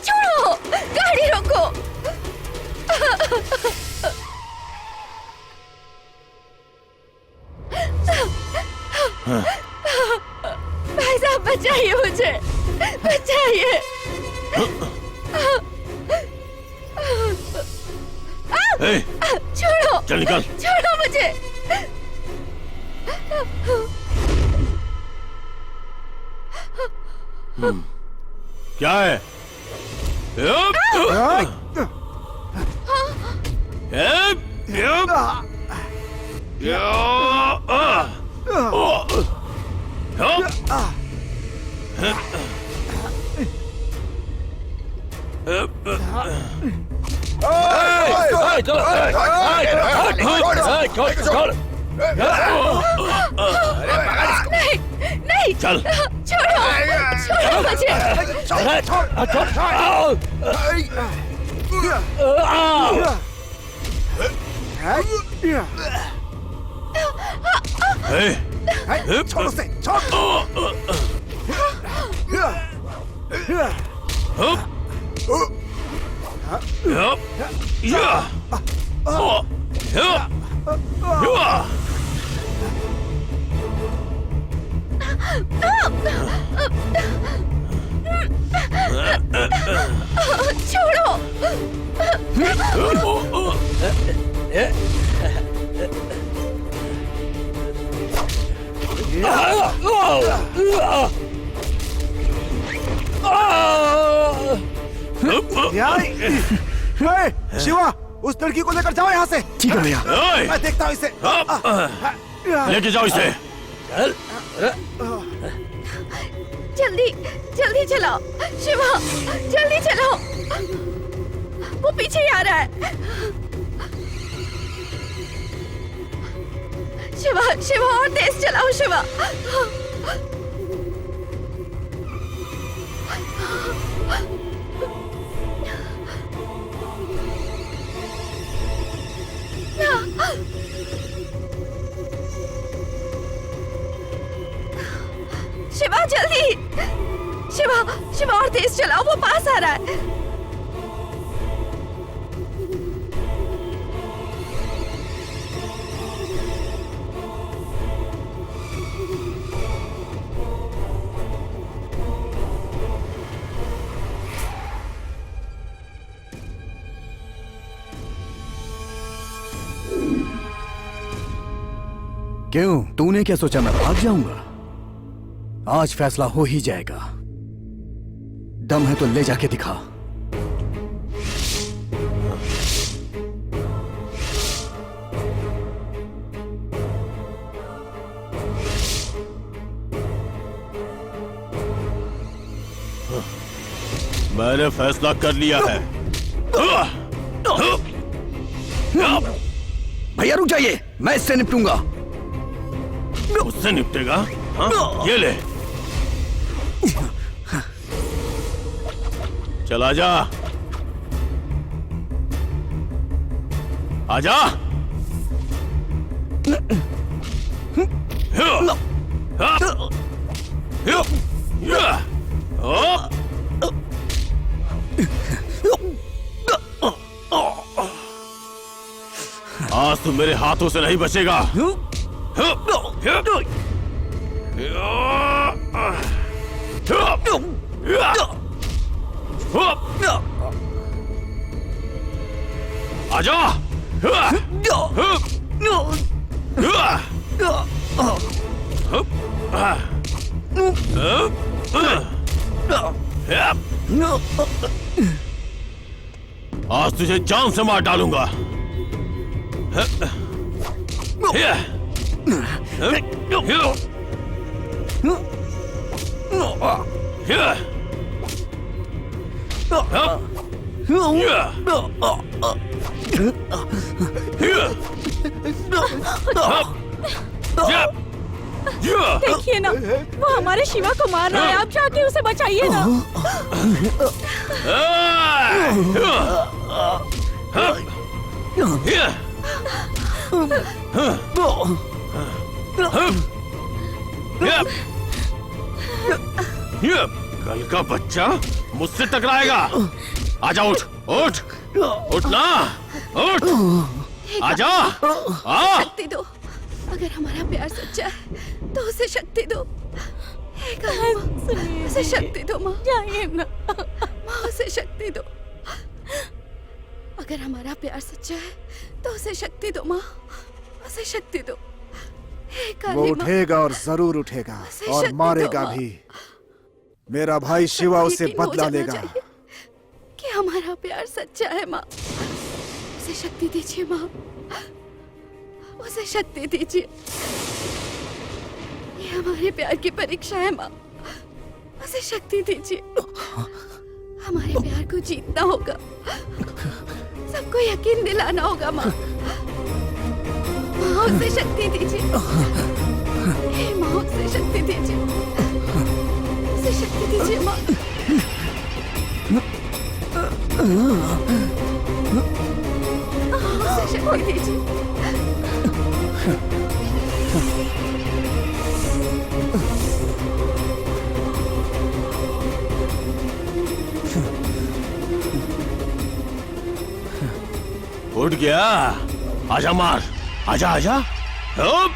छोड़ो! गाड़ी रोको! भाई साहब बचाइए मुझे, बचाइए। छोड़ो, चल निकल। छोड़ो मुझे। क्या है? नहीं, नहीं, चल। छोड़ो, छोड़ो मुझे। छोड़ उसे, छोड़। छोड़ो। शिवा, उस लड़की को लेकर जाओ यहाँ से। ठीक है भैया। मैं देखता हूँ इसे। लेके जाओ इसे। जल्दी, जल्दी चलाओ शिवा, जल्दी चलाओ। वो पीछे ही आ रहा है। शिवा, शिवा और तेज चलाओ शिवा। शिवा जल्दी, शिवा, शिवा और तेज चलाओ, वो पास आ रहा है। क्यों, तूने क्या सोचा मैं भाग जाऊंगा? आज फैसला हो ही जाएगा। दम है तो ले जाके दिखा। मैंने फैसला कर लिया है। भैया रुक जाइए, मैं इससे निपटूंगा। उससे निपटेगा? हाँ? ये ले। चल आजा, आजा। आज तुम मेरे हाथों से नहीं बचेगा। आजा। आज तुझे जान से मार डालूंगा। देखिए ना, वो हमारे शिवा को मार रहा है। आप जाके उसे बचाइए ना। कल का बच्चा मुझसे टकराएगा। आजा, उठ उठ उठ ना, उठ। आजा। शक्ति दो, अगर हमारा प्यार सच्चा है तो उसे शक्ति दो। हे काली माँ, उसे शक्ति दो माँ। जाइए ना। माँ उसे शक्ति दो। अगर हमारा प्यार सच्चा है तो उसे शक्ति दो माँ, उसे शक्ति दो। हे वो काली माँ, उठेगा और जरूर उठेगा उसे और शक्ति दो, मारेगा माँ। भी। मेरा भाई शिवा सबको उसे यकीन हो बदला जाना लेगा। चाहिए कि हमारा प्यार सच्चा है माँ। उसे शक्ति दीजिए माँ, उसे शक्ति दीजिए। ये हमारे प्यार की परीक्षा है माँ, उसे शक्ति दीजिए। हमारे प्यार को जीतना होगा, सबको यकीन दिलाना होगा माँ। माँ उसे शक्ति दीजिए। हे माँ उसे शक्ति दीजिए, उसे शक्ति दीजिए माँ। उसे शक्ति दीजिए। उठ गया। आजा मार, आजा आजा। हुप।